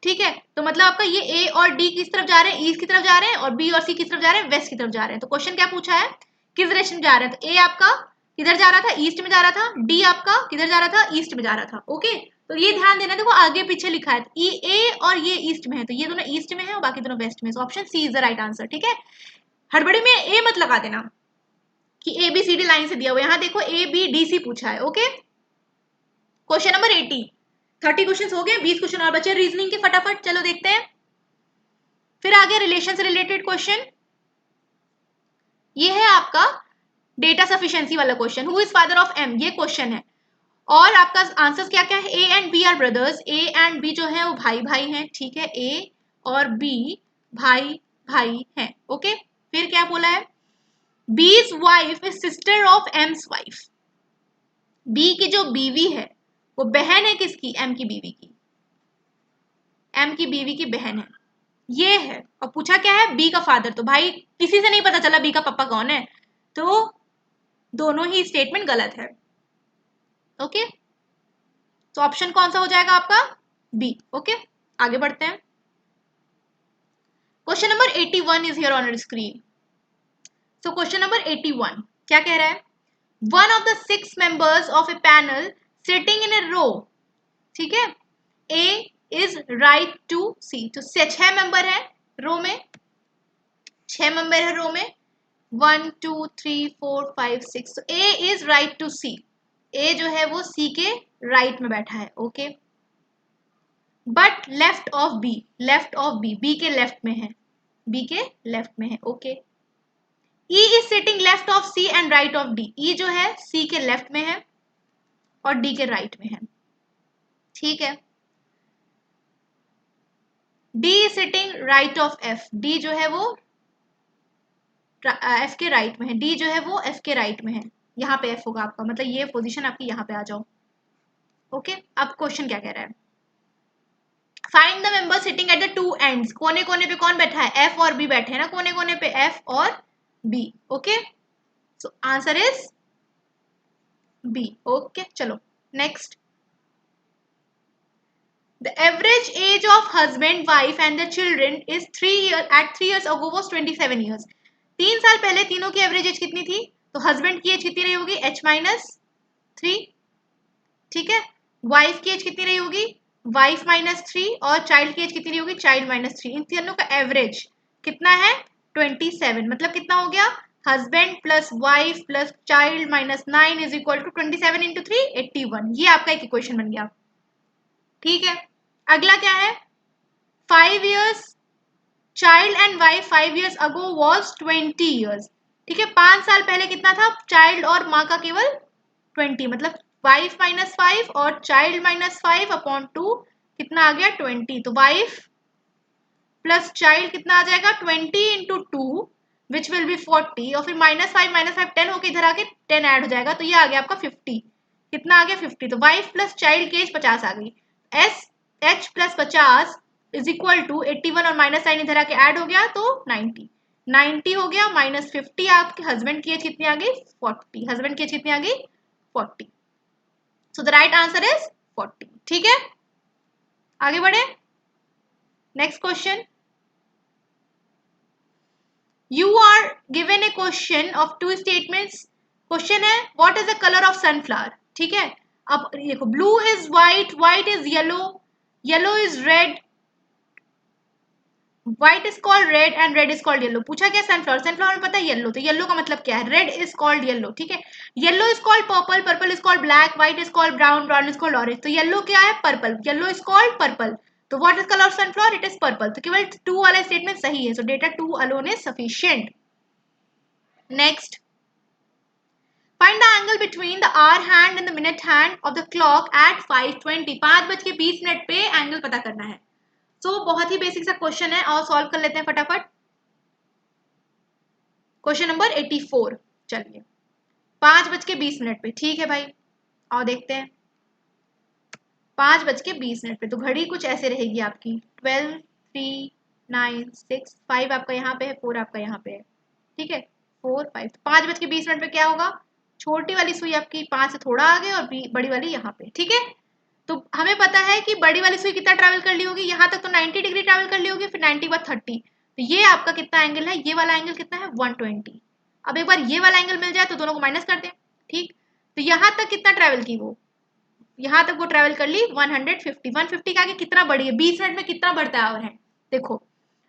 Speaker 1: ठीक है। तो मतलब आपका ये ए और डी किस तरफ जा रहे हैं? ईस्ट की तरफ जा रहे हैं, और बी और सी किस तरफ जा रहे हैं? वेस्ट की तरफ जा रहे हैं। तो क्वेश्चन क्या पूछा है? किस डायरेक्शन में जा रहे हैं? तो ए आपका किधर जा रहा था? ईस्ट में जा रहा था। डी आपका किधर जा रहा था? ईस्ट में जा रहा था। ओके, तो ये ध्यान देना, देखो आगे पीछे लिखा है, ए और ये ईस्ट में है, तो ये दोनों ईस्ट में है और बाकी दोनों वेस्ट में। So option C is the right answer, ठीक है। हड़बड़ी में ए मत लगा देना कि A B C D line से दिया हुआ, यहाँ देखो ए बी डी सी पूछा है। ओके, क्वेश्चन नंबर 80, 30 क्वेश्चन हो गए, 20 क्वेश्चन और बचे रीजनिंग के, फटाफट चलो देखते हैं। फिर आगे रिलेशन से रिलेटेड क्वेश्चन, ये है आपका डेटा सफिशिएंसी वाला question. Who is father of M, ये क्वेश्चन है। और आपका आंसर क्या क्या है? A and B are brothers, A and B जो है वो भाई भाई हैं, ठीक है। ए और बी भाई भाई हैं। ओके, फिर क्या बोला है? B's wife is sister of M's wife. B की जो बीवी है वो बहन है किसकी? एम की बीवी की। एम की बीवी की बहन है, ये है। और पूछा क्या है? बी का फादर। तो भाई किसी से नहीं पता चला बी का पापा कौन है, तो दोनों ही स्टेटमेंट गलत है। ओके, तो ऑप्शन कौन सा हो जाएगा आपका? बी। ओके, आगे बढ़ते हैं। Question number 81 is here on your screen. So question number 81 क्या कह रहा है? One of the 6 members of a panel sitting in a row, ठीक है, A is right to C. तो 6 मेंबर है रो में, 6 मेंबर है रो में, 1 2 3 4 5 6। तो A is right to C, A जो है वो सी के राइट में बैठा है। Okay, but left of B, left of B, B के लेफ्ट में है, बी के लेफ्ट में है। Okay, E is sitting left of C and right of D, E जो है सी के लेफ्ट में है और डी के राइट में है, ठीक है। D is sitting right of F, D जो है वो एफ के राइट में है, डी जो है वो एफ के राइट में है। यहाँ पे एफ होगा आपका, मतलब ये पोजीशन आपकी यहाँ पे आ जाओ। ओके, अब क्वेश्चन क्या कह रहा है? Find the member sitting at the two ends, कोने कोने पे कौन बैठा है? एफ और बी बैठे हैं ना कोने कोने पे, एफ और B. Okay, so answer is B. Okay, चलो next. The average age of husband, wife and the children is 3 years at 3 years ago was 27 years. 3 साल पहले तीनों की एवरेज एज कितनी थी? तो हस्बैंड की एज कितनी रही होगी? h-3, ठीक है। वाइफ की एज कितनी रही होगी? वाइफ -3, और चाइल्ड की एज कितनी रही होगी? चाइल्ड -3। इन तीनों का एवरेज कितना है? 27। मतलब कितना हो गया? Husband plus wife plus child -9 is equal to 27 into 3 81। ये आपका एक इक्वेशन बन गया, ठीक है। अगला क्या है? 5 years, child and wife 5 years ago was 20 years, ठीक है। 5 साल पहले कितना था? चाइल्ड और माँ का केवल 20, मतलब वाइफ -5 और चाइल्ड -5 अपॉन 2 कितना आ गया? 20। तो वाइफ प्लस चाइल्ड कितना आ जाएगा? 20 इंटू 2 विच विल बी 40, और फिर -5 10 होकर इधर आके 10 ऐड हो जाएगा, तो ये आ गया आपका 50। कितना आ गया? 50। तो वाइफ प्लस चाइल्ड की एज 50 आ गई। S H plus 50 is equal to 81 और -9 इधर आके ऐड हो गया, तो 90। 90 हो गया -50, आपके हस्बैंड की एज कितनी आ गई? 40। हस्बैंड की एज कितनी आ गई? 40। So the right answer is 40, ठीक है। आगे बढ़े, next question. You are given a question of 2 statements. Question है what is the color of sunflower, ठीक है। अब देखो, blue is white, white is yellow, yellow is red, white is called red and red is called yellow। पूछा क्या? sunflower, sunflower में पता है येलो, तो येलो का मतलब क्या है? red is called yellow, ठीक है। Yellow is called purple, purple is called black, white is called brown, brown is called orange। तो येलो क्या है? Purple, yellow is called purple। तो what is color of sunflower? It is purple। तो केवल 2 वाला statement सही है, so data 2 alone is sufficient। Next, find the angle between the hour hand and the minute hand of the clock at 5:20। 5:20 पे angle पता करना है। तो बहुत ही बेसिक सा क्वेश्चन है, और सॉल्व कर लेते हैं फटाफट। क्वेश्चन नंबर 84, चलिए 5:20 पे, ठीक है भाई, और देखते हैं। 5:20 पे तो घड़ी कुछ ऐसे रहेगी आपकी, 12 3 9 6 5 आपका यहाँ पे है, 4 आपका यहाँ पे है, ठीक है। 4 5, 5:20 पे क्या होगा? छोटी वाली सुई आपकी 5 से थोड़ा आगे और बड़ी वाली यहाँ पे, ठीक है। तो हमें पता है कि बड़ी वाली सुई कितना ट्रैवल कर ली होगी, यहाँ तक तो 90 डिग्री ट्रैवल कर ली होगी, फिर 90 के बाद 30, तो ये आपका कितना एंगल है, ये वाला एंगल कितना है 120। अब एक बार ये वाला एंगल मिल जाए तो दोनों को माइनस कर दें, ठीक। तो यहाँ तक कितना ट्रैवल की वो, यहाँ तक वो ट्रैवल कर ली 150। 150 के आगे कितना बढ़ी है, 20 मिनट में कितना बढ़ता है आवर हैंड, देखो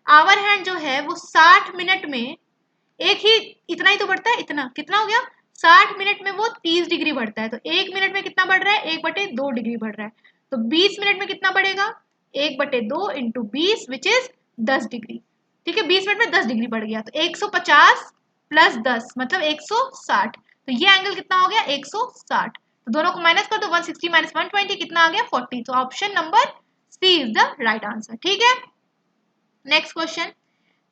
Speaker 1: आवर हैंड जो है वो 60 मिनट में एक ही इतना ही तो बढ़ता है, इतना कितना हो गया 60 मिनट में वो 30 डिग्री बढ़ता है, तो 1 मिनट में कितना बढ़ रहा है 1/2 डिग्री बढ़ रहा है, तो 20 मिनट में कितना बढ़ेगा 1/2 इंटू 20 विच इज 10 डिग्री, ठीक है। 20 मिनट में 10 डिग्री बढ़ गया, तो 150 प्लस 10 मतलब 160, तो ये एंगल कितना हो गया 160, तो दोनों को माइनस कर दो, 160 माइनस 120 कितना आ गया 40, तो option number C is the right answer, ठीक है। नेक्स्ट क्वेश्चन,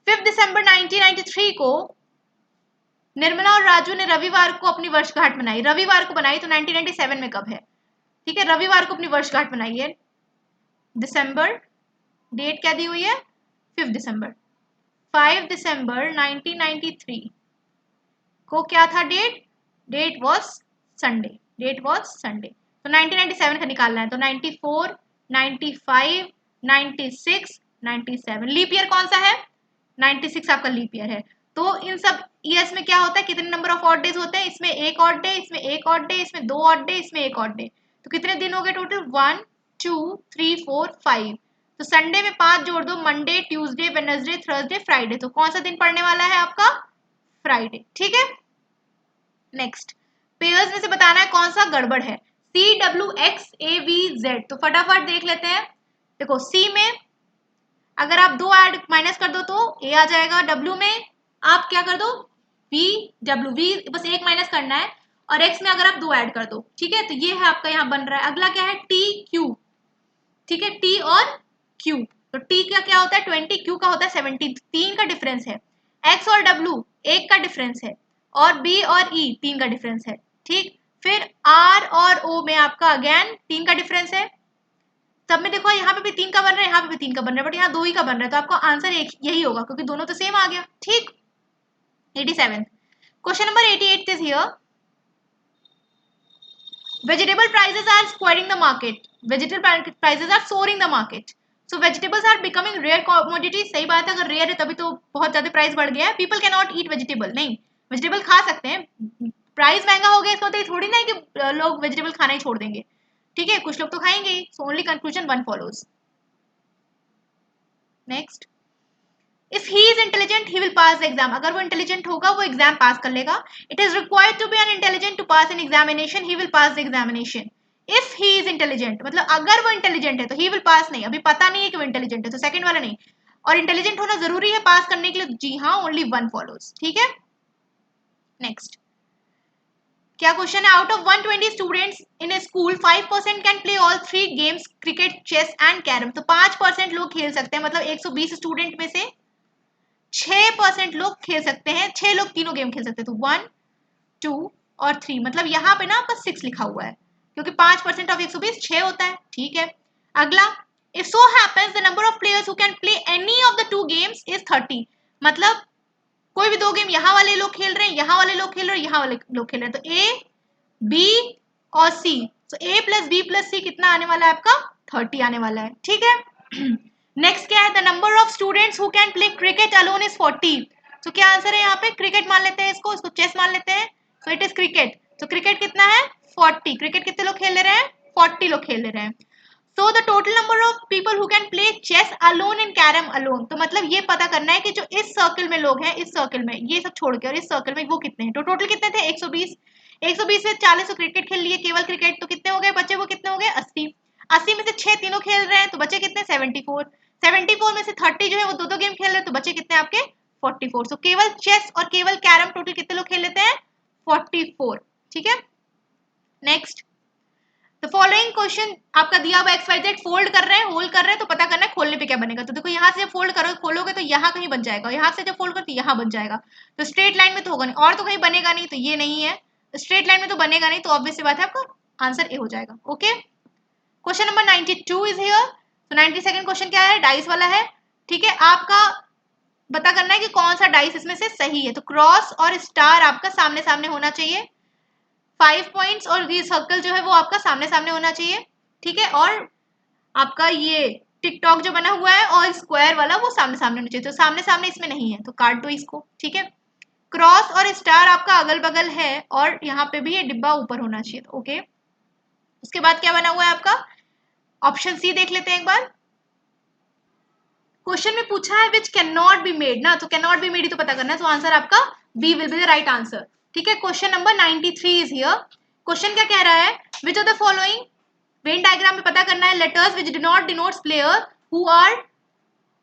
Speaker 1: 5 दिसंबर 1993 को निर्मला और राजू ने रविवार को अपनी वर्षगांठ मनाई, रविवार को बनाई, तो 1997 में कब है, ठीक है, रविवार को अपनी वर्षगांठ मनाई है, दिसंबर, डेट क्या दी हुई है 5 दिसंबर, 5 दिसंबर 1993 को क्या था date, date was Sunday, date was Sunday, तो 1997 का निकालना है, तो 94, 95, 96, 97, लीप ईयर कौन सा है 96 आपका लीप ईयर है। तो इन सब ईयर्स में क्या होता है, कितने नंबर ऑफ ऑड डेज होते हैं, इसमें एक ऑड डे, इसमें एक ऑड डे, इसमें 2 ऑड डे, इसमें एक ऑड डे, तो कितने दिन हो गए टोटल 1 2 3 4 5, तो संडे में 5 जोड़ दो, Monday, Tuesday, Wednesday, Thursday, Friday, तो कौन सा दिन पड़ने वाला है आपका फ्राइडे, ठीक है। नेक्स्ट, पेयर्स में से बताना है कौन सा गड़बड़ है, CWXAVZ, तो फटाफट देख लेते हैं। देखो सी में अगर आप 2 ऐड माइनस कर दो तो ए आ जाएगा, डब्ल्यू में आप क्या कर दो वी, डब्ल्यू वी बस एक माइनस करना है, और एक्स में अगर आप 2 ऐड कर दो, ठीक है, तो ये है आपका यहाँ बन रहा है। अगला क्या है टी क्यू, ठीक है, टी और क्यू, तो टी का क्या होता है 20, क्यू का होता है 70, 3 का डिफरेंस है, एक्स और डब्ल्यू 1 का डिफरेंस है, और बी और ई 3 का डिफरेंस है, ठीक। फिर आर और ओ में आपका अगेन 3 का डिफरेंस है, सब में देखो यहाँ पे भी 3 का बन रहा है, यहाँ पे भी 3 का बन रहा है, बट यहाँ 2 ही का बन रहा है, तो आपका आंसर एक यही होगा क्योंकि दोनों तो सेम आ गया, ठीक। 87, question number 88 is here, vegetable prices are squaring the market, vegetable prices are soaring the market, so vegetables are becoming rare commodity, सही बात है, अगर रेयर है तभी तो बहुत ज्यादा प्राइस बढ़ गया है। people cannot eat vegetable, नहीं वेजिटेबल खा सकते हैं, प्राइस महंगा हो गया इसका मतलब थोड़ी ना है कि लोग वेजिटेबल खाना ही छोड़ देंगे, ठीक है, कुछ लोग तो खाएंगे ही, so only conclusion one follows. Next, if he is intelligent he will pass the exam, अगर वो इंटेलिजेंट होगा वो एग्जाम पास कर लेगा। It is required to be an intelligent to pass an examination, he will pass the examination. If he is intelligent मतलब अगर वो intelligent है तो ही विल पास, नहीं अभी पता नहीं है कि वो इंटेलिजेंट है, तो सेकंड वाला नहीं, और इंटेलिजेंट होना जरूरी है पास करने के लिए, जी हाँ ओनली वन फॉलोज, ठीक है। नेक्स्ट, क्या क्वेश्चन है, out of 120 students in a school 5% can play all 3 games cricket, chess and carrom, तो 5% लोग खेल सकते हैं, मतलब 120 स्टूडेंट में से 6% लोग खेल सकते हैं, 6 लोग तीनों गेम खेल सकते हैं, तो 1 2 और 3, मतलब यहाँ पे ना आपका 6 लिखा हुआ है क्योंकि 5% ऑफ 120 6 होता है, ठीक है। अगला, if so happens the number of players who can play any of the 2 games is 30, मतलब कोई भी 2 गेम यहाँ वाले लोग खेल रहे हैं, यहाँ वाले लोग खेल रहे हैं, यहाँ वाले लोग खेल रहे हैं, तो ए बी और सी, तो ए प्लस बी प्लस सी कितना आने वाला है आपका 30 आने वाला है, ठीक है। नेक्स्ट क्या है, the number of students who can play cricket alone is 40, तो क्या आंसर है यहाँ पे, क्रिकेट मान लेते हैं इसको चेस मान लेते हैं, सो इट इज क्रिकेट, तो क्रिकेट कितना है 40, क्रिकेट कितने लोग खेल ले रहे हैं 40 लोग खेल ले रहे हैं। So the total number of people who can play chess alone and carrom alone, तो मतलब ये पता करना है कि जो इस सर्कल में लोग हैं, इस सर्कल में ये सब छोड़ के और इस सर्कल में वो कितने हैं, तो टोटल कितने थे 120, 120 में 40 क्रिकेट खेल लिए केवल क्रिकेट, तो कितने हो गए बच्चे, वो कितने हो गए 80, 80 में से 6 तीनों खेल रहे हैं तो बच्चे कितने 74, 74 में से 30 जो है वो दो गेम खेल रहे हैं तो बच्चे कितने आपके 44, सो केवल चेस और केवल कैरम टोटल कितने लोग खेल लेते हैं 44, ठीक है। नेक्स्ट, तो फॉलोइंग क्वेश्चन आपका दिया हुआ एक्स वाई जेड फोल्ड कर रहे हैं, होल्ड कर रहे हैं, तो पता करना है खोलने पे क्या बनेगा, तो देखो यहाँ से जब फोल्ड करो खोलोगे तो यहाँ कहीं बन जाएगा, यहाँ से जब फोल्ड करो तो यहाँ बन जाएगा, तो स्ट्रेट लाइन में तो होगा नहीं, और तो कहीं बनेगा नहीं, तो ये नहीं है, स्ट्रेट लाइन में तो बनेगा नहीं, तो ऑब्वियस सी बात है आपका आंसर ए हो जाएगा, okay. Question number 92 is here, तो 92nd क्वेश्चन क्या है, डाइस वाला है, ठीक है। आपका पता करना है कि कौन सा डाइस इसमें से सही है, तो क्रॉस और स्टार आपका सामने सामने होना चाहिए, 5 पॉइंट्स और ये सर्कल जो है वो आपका सामने सामने होना चाहिए, ठीक है। और आपका ये टिकटॉक जो बना हुआ है और स्क्वायर वाला वो सामने सामने होना चाहिए, तो सामने सामने इसमें नहीं है तो काट दो इसको, ठीक है। क्रॉस और स्टार आपका अगल बगल है और यहाँ पे भी ये डिब्बा ऊपर होना चाहिए, ओके। उसके बाद क्या बना हुआ है आपका, ऑप्शन सी देख लेते हैं एक बार। क्वेश्चन में पूछा है which can not be made ना, तो कैन नॉट बी मेड ही तो पता करना है, तो आंसर आपका B will be the right answer, ठीक है। Question number 93 is here. Question क्या कह रहा है, which of the following, Venn diagram में पता करना है, letters which do not denotes player who are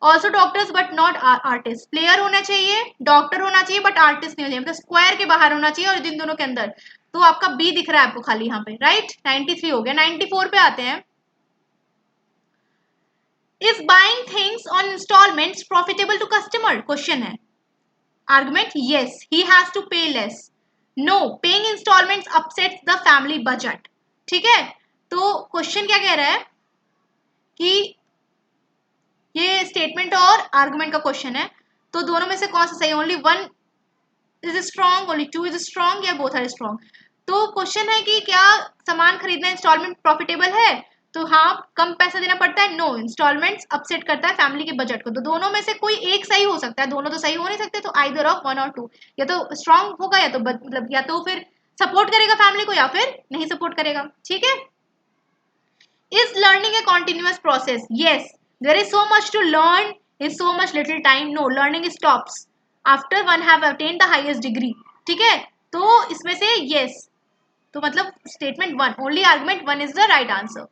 Speaker 1: also doctors but not artist. Player होना चाहिए, डॉक्टर होना चाहिए बट आर्टिस्ट नहीं होना चाहिए, मतलब स्क्वायर के बाहर होना चाहिए और इन दोनों के अंदर, तो आपका बी दिख रहा है आपको खाली यहाँ पे, राइट। 93 हो गया। 94 पे आते हैं। Is buying things on installments profitable to customer, question है। Argument, yes he has to pay less, no paying installments upsets the family budget, ठीक है। तो क्वेश्चन क्या कह रहा है कि ये स्टेटमेंट और आर्गुमेंट का क्वेश्चन है, तो दोनों में से कौन सा सही, only one is strong, only two is strong, या बोथ आर स्ट्रॉन्ग। तो क्वेश्चन है कि क्या सामान खरीदना इंस्टॉलमेंट प्रॉफिटेबल है, तो हाँ कम पैसा देना पड़ता है, नो इंस्टॉलमेंट्स अपसेट करता है फैमिली के बजट को, तो दोनों में से कोई एक सही हो सकता है, दोनों तो सही हो नहीं सकते, तो आइदर ऑफ वन और टू, या तो स्ट्रॉन्ग होगा या तो मतलब या तो फिर सपोर्ट करेगा फैमिली को या फिर नहीं सपोर्ट करेगा, ठीक है। Is learning a continuous process? Yes. There is so much to learn in so much little time. No, learning stops after one have attained the highest degree. ठीक है, तो इसमें से yes, तो मतलब statement one, only argument one is the right answer,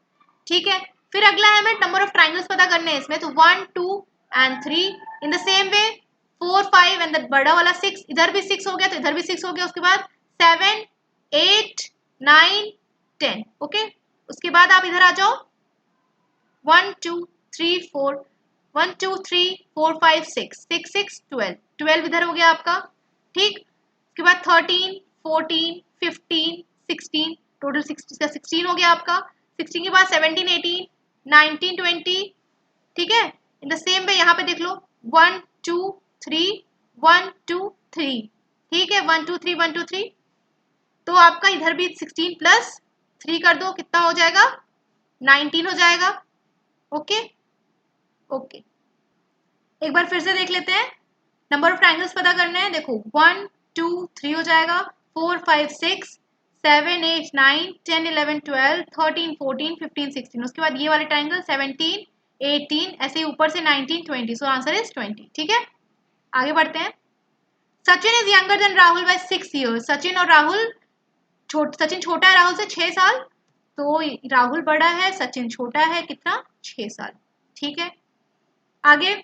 Speaker 1: ठीक है। फिर अगला है हमें नंबर ऑफ ट्राइंगल्स पता करने हैं इसमें, तो 1 2 and 3 in the same way, 4 5 and the बड़ा वाला 6, इधर भी 6 हो गया तो इधर भी 6 हो गया, उसके बाद 7 8 9 10, ओके। उसके बाद आप इधर आ जाओ, 1 2 3 4 1 2 3 4 5 6 6 6 12 12 इधर हो गया आपका, ठीक। उसके बाद 13 14 15 16, टोटल 16 हो गया आपका। 16 के बाद 17 18 19 20, ठीक है। इन द सेम वे यहाँ पे देख लो, 1 2 3 1 2 3, ठीक है, 1 2 3 1 2 3, तो आपका इधर भी 16 प्लस 3 कर दो, कितना हो जाएगा, 19 हो जाएगा, ओके ओके। एक बार फिर से देख लेते हैं, नंबर ऑफ ट्राइंगल्स पता करने हैं, देखो 1 2 3 हो जाएगा, 4 5 6 7 8 9 10 11 12 13 14 15 16, उसके बाद ये वाले ट्राइंगल 17 18, ऐसे ही ऊपर से 19 20, सो आंसर इज 20, ठीक है। आगे बढ़ते हैं। Sachin is younger than Rahul by 6 years। Sachin और राहुल सचिन छोटा है राहुल से 6 साल, तो राहुल बड़ा है सचिन छोटा है, कितना, 6 साल, ठीक है। आगे,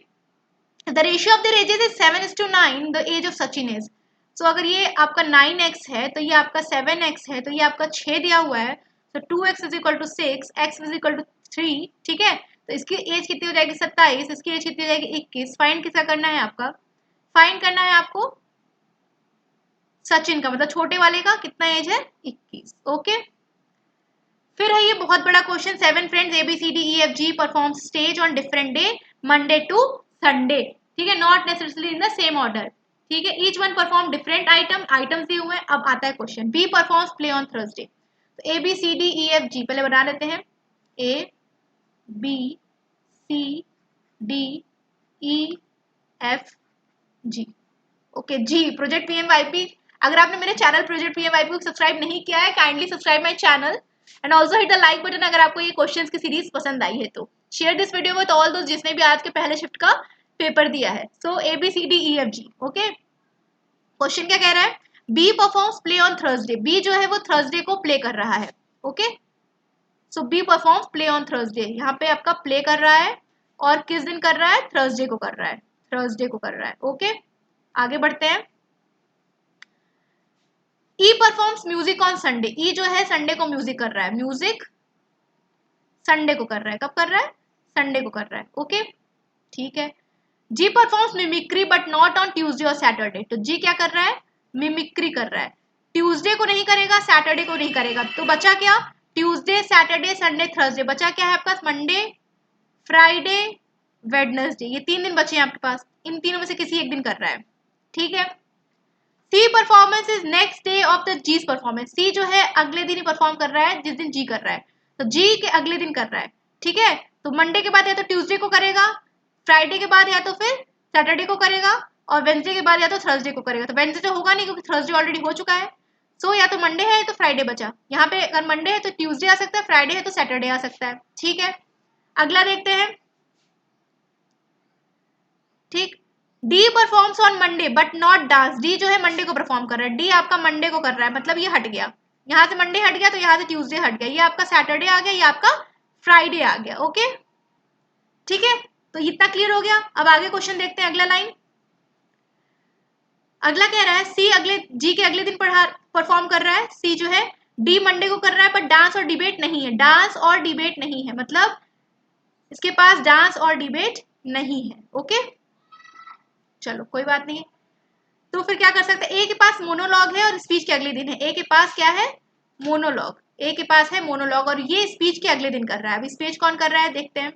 Speaker 1: the ratio of the ages is 7:9, the age of Sachin is, so अगर ये आपका 9x है तो ये आपका 7x है, तो ये आपका 6 दिया हुआ है, तो 2x is equal to 6, x is equal to 3, ठीक है। तो इसकी एज कितनी हो जाएगी, 27, इसकी एज कितनी हो जाएगी, 21। फाइंड किसका करना है आपका, फाइंड करना है आपको सचिन का, मतलब छोटे वाले का कितना एज है, 21, ओके। फिर है ये बहुत बड़ा question, 7 friends ABCDEFG perform stage on different day Monday to Sunday, ठीक है, not necessarily in the same order, ठीक है। Each one perform different items दिए हुए हैं। अब आता है question, B performs play on Thursday, तो ABCDEFG पहले बना लेते हैं, ABCDEFG, ओके जी। प्रोजेक्ट PMYP, अगर आपने मेरे चैनल प्रोजेक्ट PMYP को सब्सक्राइब नहीं किया है, kindly subscribe my channel and also hit the like button अगर आपको ये क्वेश्चंस की सीरीज पसंद आई है तो। Share this video with all दोस्त जिसने भी आज के पहले शिफ्ट का पेपर दिया है। सो ABCDEFG, ओके। क्वेश्चन क्या कह रहा है, B performs play on Thursday, B जो है वो थर्सडे को प्ले कर रहा है, okay. So B performs play on Thursday, यहाँ पे आपका प्ले कर रहा है और किस दिन कर रहा है, थर्सडे को कर रहा है, थर्सडे को कर रहा है, ओके। आगे बढ़ते हैं। ई परफॉर्म्स म्यूजिक ऑन संडे, ई जो है संडे को म्यूजिक कर रहा है, म्यूजिक संडे को कर रहा है, कब कर रहा है, संडे को कर रहा है, ओके, ठीक है। G performs mimicry but not on Tuesday और सैटरडे, तो जी क्या कर रहा है, मिमिक्री कर रहा है, ट्यूसडे को नहीं करेगा सैटरडे को नहीं करेगा, तो बचा क्या, ट्यूसडे सैटरडे संडे थर्सडे, बचा क्या है आपके पास, मंडे फ्राइडे वेडनेसडे, ये 3 दिन बचे हैं आपके पास, इन तीनों में से किसी एक दिन कर रहा है, ठीक है। C performance is next day of the G's performance. C जो है अगले दिन ही परफॉर्म कर रहा है जिस दिन जी कर रहा है, तो जी के अगले दिन कर रहा है, ठीक है। तो मंडे के बाद या तो ट्यूसडे को करेगा, फ्राइडे के बाद या तो फिर सैटरडे को करेगा, और वेंसडे के बाद या तो थर्सडे को करेगा। तो वेंसडे होगा नहीं क्योंकि थर्सडे ऑलरेडी हो चुका है। सो या तो मंडे है या तो फ्राइडे बचा। यहाँ पे अगर मंडे है तो ट्यूसडे आ सकता है, फ्राइडे है तो सैटरडे आ सकता है, ठीक है। अगला देखते हैं, ठीक। D performs on Monday but not dance. D जो है मंडे को परफॉर्म कर रहा है, डी आपका मंडे को कर रहा है, मतलब ये हट गया, यहाँ से मंडे हट गया तो यहाँ से ट्यूसडे हट गया, ये आपका सैटरडे आ गया, ये आपका फ्राइडे आ गया, ओके, ठीक है। तो इतना क्लियर हो गया। अब आगे क्वेश्चन देखते हैं, अगला लाइन। अगला कह रहा है सी अगले जी के अगले दिन परफॉर्म कर रहा है, सी जो है डी मंडे को कर रहा है, पर डांस और डिबेट नहीं है, डांस और डिबेट नहीं है, मतलब इसके पास डांस और डिबेट नहीं है, ओके, चलो कोई बात नहीं। तो फिर क्या कर सकते हैं, ए के पास मोनोलॉग है और स्पीच के अगले दिन है, ए के पास क्या है, मोनोलॉग, ए के पास है मोनोलॉग और ये स्पीच के अगले दिन कर रहा है। अब स्पीच कौन कर रहा है देखते हैं।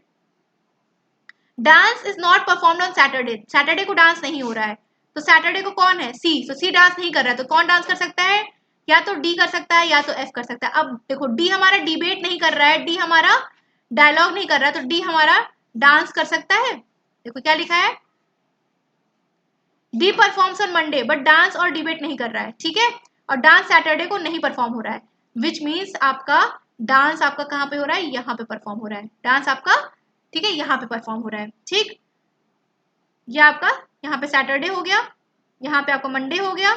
Speaker 1: Dance is not performed on Saturday, Saturday को डांस नहीं हो रहा है, तो सैटरडे को कौन है, सी, तो सी डांस नहीं कर रहा है, तो कौन डांस कर सकता है, या तो डी कर सकता है या तो एफ कर सकता है। अब देखो डी हमारा डिबेट नहीं कर रहा है, डी हमारा डायलॉग नहीं कर रहा है, तो डी हमारा डांस कर सकता है। देखो क्या लिखा है, D performs on Monday but dance और डिबेट नहीं कर रहा है, ठीक है, और डांस सैटरडे को नहीं परफॉर्म हो रहा है, विच मीन्स आपका डांस आपका कहाँ पे हो रहा है, यहाँ पे परफॉर्म हो रहा है, डांस आपका, ठीक है, यहाँ पे परफॉर्म हो रहा है, ठीक। ये आपका यहाँ पे सैटरडे हो गया, यहाँ पे आपका मंडे हो गया,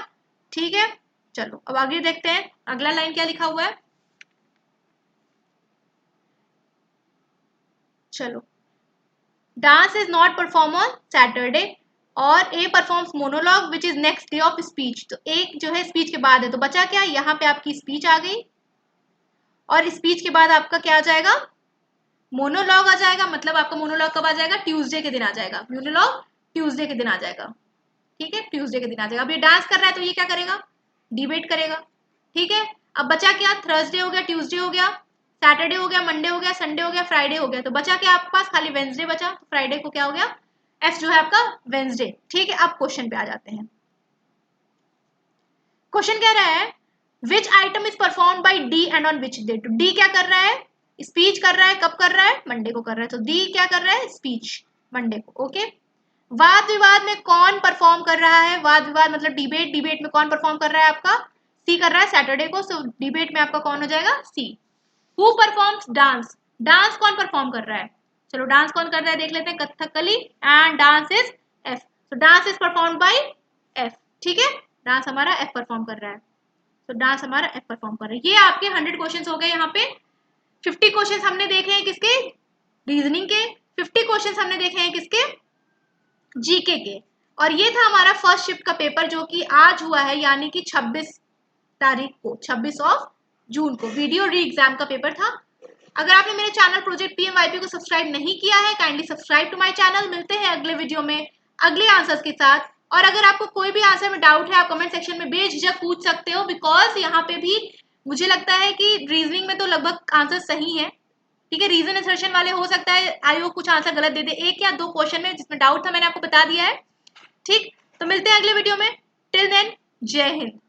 Speaker 1: ठीक है। चलो अब आगे देखते हैं, अगला लाइन क्या लिखा हुआ है। चलो, dance is not perform on Saturday और A performs monologue which is next day of speech. तो एक जो है स्पीच के बाद है, तो बचा क्या, यहाँ पे आपकी स्पीच आ गई और स्पीच के बाद आपका क्या आ जाएगा, मोनोलॉग आ जाएगा, मतलब आपका मोनोलॉग कब आ जाएगा, ट्यूसडे के दिन आ जाएगा, मोनोलॉग ट्यूसडे के दिन आ जाएगा, ठीक है, ट्यूसडे के दिन आ जाएगा। अब ये डांस कर रहा है तो ये क्या करेगा, डिबेट करेगा, ठीक है। अब बचा क्या, थर्सडे हो गया, ट्यूसडे हो गया, सैटरडे हो गया, मंडे हो गया, संडे हो गया, फ्राइडे हो गया, तो बचा क्या आपके पास, खाली वेंसडे बचा, तो फ्राइडे को क्या हो गया, एफ जो है आपका वेंसडे, ठीक है। अब क्वेश्चन पे आ जाते हैं। क्वेश्चन कह रहा है विच item is perform by D and on which day. तो डी क्या कर रहा है, स्पीच कर रहा है, कब कर रहा है, मंडे को कर रहा है, तो डी क्या कर रहा है, स्पीच, मंडे को, ओके। वाद विवाद में कौन परफॉर्म कर रहा है, वाद विवाद मतलब डिबेट, डिबेट में कौन परफॉर्म कर रहा है आपका, सी कर रहा है सैटरडे को, सो डिबेट में आपका कौन हो जाएगा, सी। हु परफॉर्म्स डांस, डांस कौन परफॉर्म कर रहा है, चलो डांस कौन कर रहा है देख लेते हैं, Kathakali, and dance is F, तो dance is perform by F, ठीक है, डांस हमारा एफ परफॉर्म कर रहा है, तो डांस हमारा एफ परफॉर्म कर रहा है। ये आपके 100 क्वेश्चन हो गए, यहाँ पे 50 क्वेश्चन हमने देखे हैं किसके, रीजनिंग के, 50 क्वेश्चन हमने देखे हैं किसके, जीके के। और ये था हमारा फर्स्ट शिफ्ट का पेपर जो कि आज हुआ है, यानी कि 26 तारीख को, 26 ऑफ जून को वीडियो री एग्जाम का पेपर था। अगर आपने मेरे चैनल प्रोजेक्ट पीएमवाईपी को सब्सक्राइब नहीं किया है, kindly subscribe to my channel. मिलते हैं अगले वीडियो में अगले आंसर्स के साथ। और अगर आपको कोई भी आंसर में डाउट है, आप कमेंट सेक्शन में बेझिझक पूछ सकते हो, बिकॉज यहाँ पे भी मुझे लगता है कि रीजनिंग में तो लगभग आंसर सही है, ठीक है। रीजन असर्शन वाले हो सकता है आयोग कुछ आंसर गलत दे दे, एक या दो क्वेश्चन में जिसमें डाउट था मैंने आपको बता दिया है, ठीक। तो मिलते हैं अगले वीडियो में, टिल देन जय हिंद।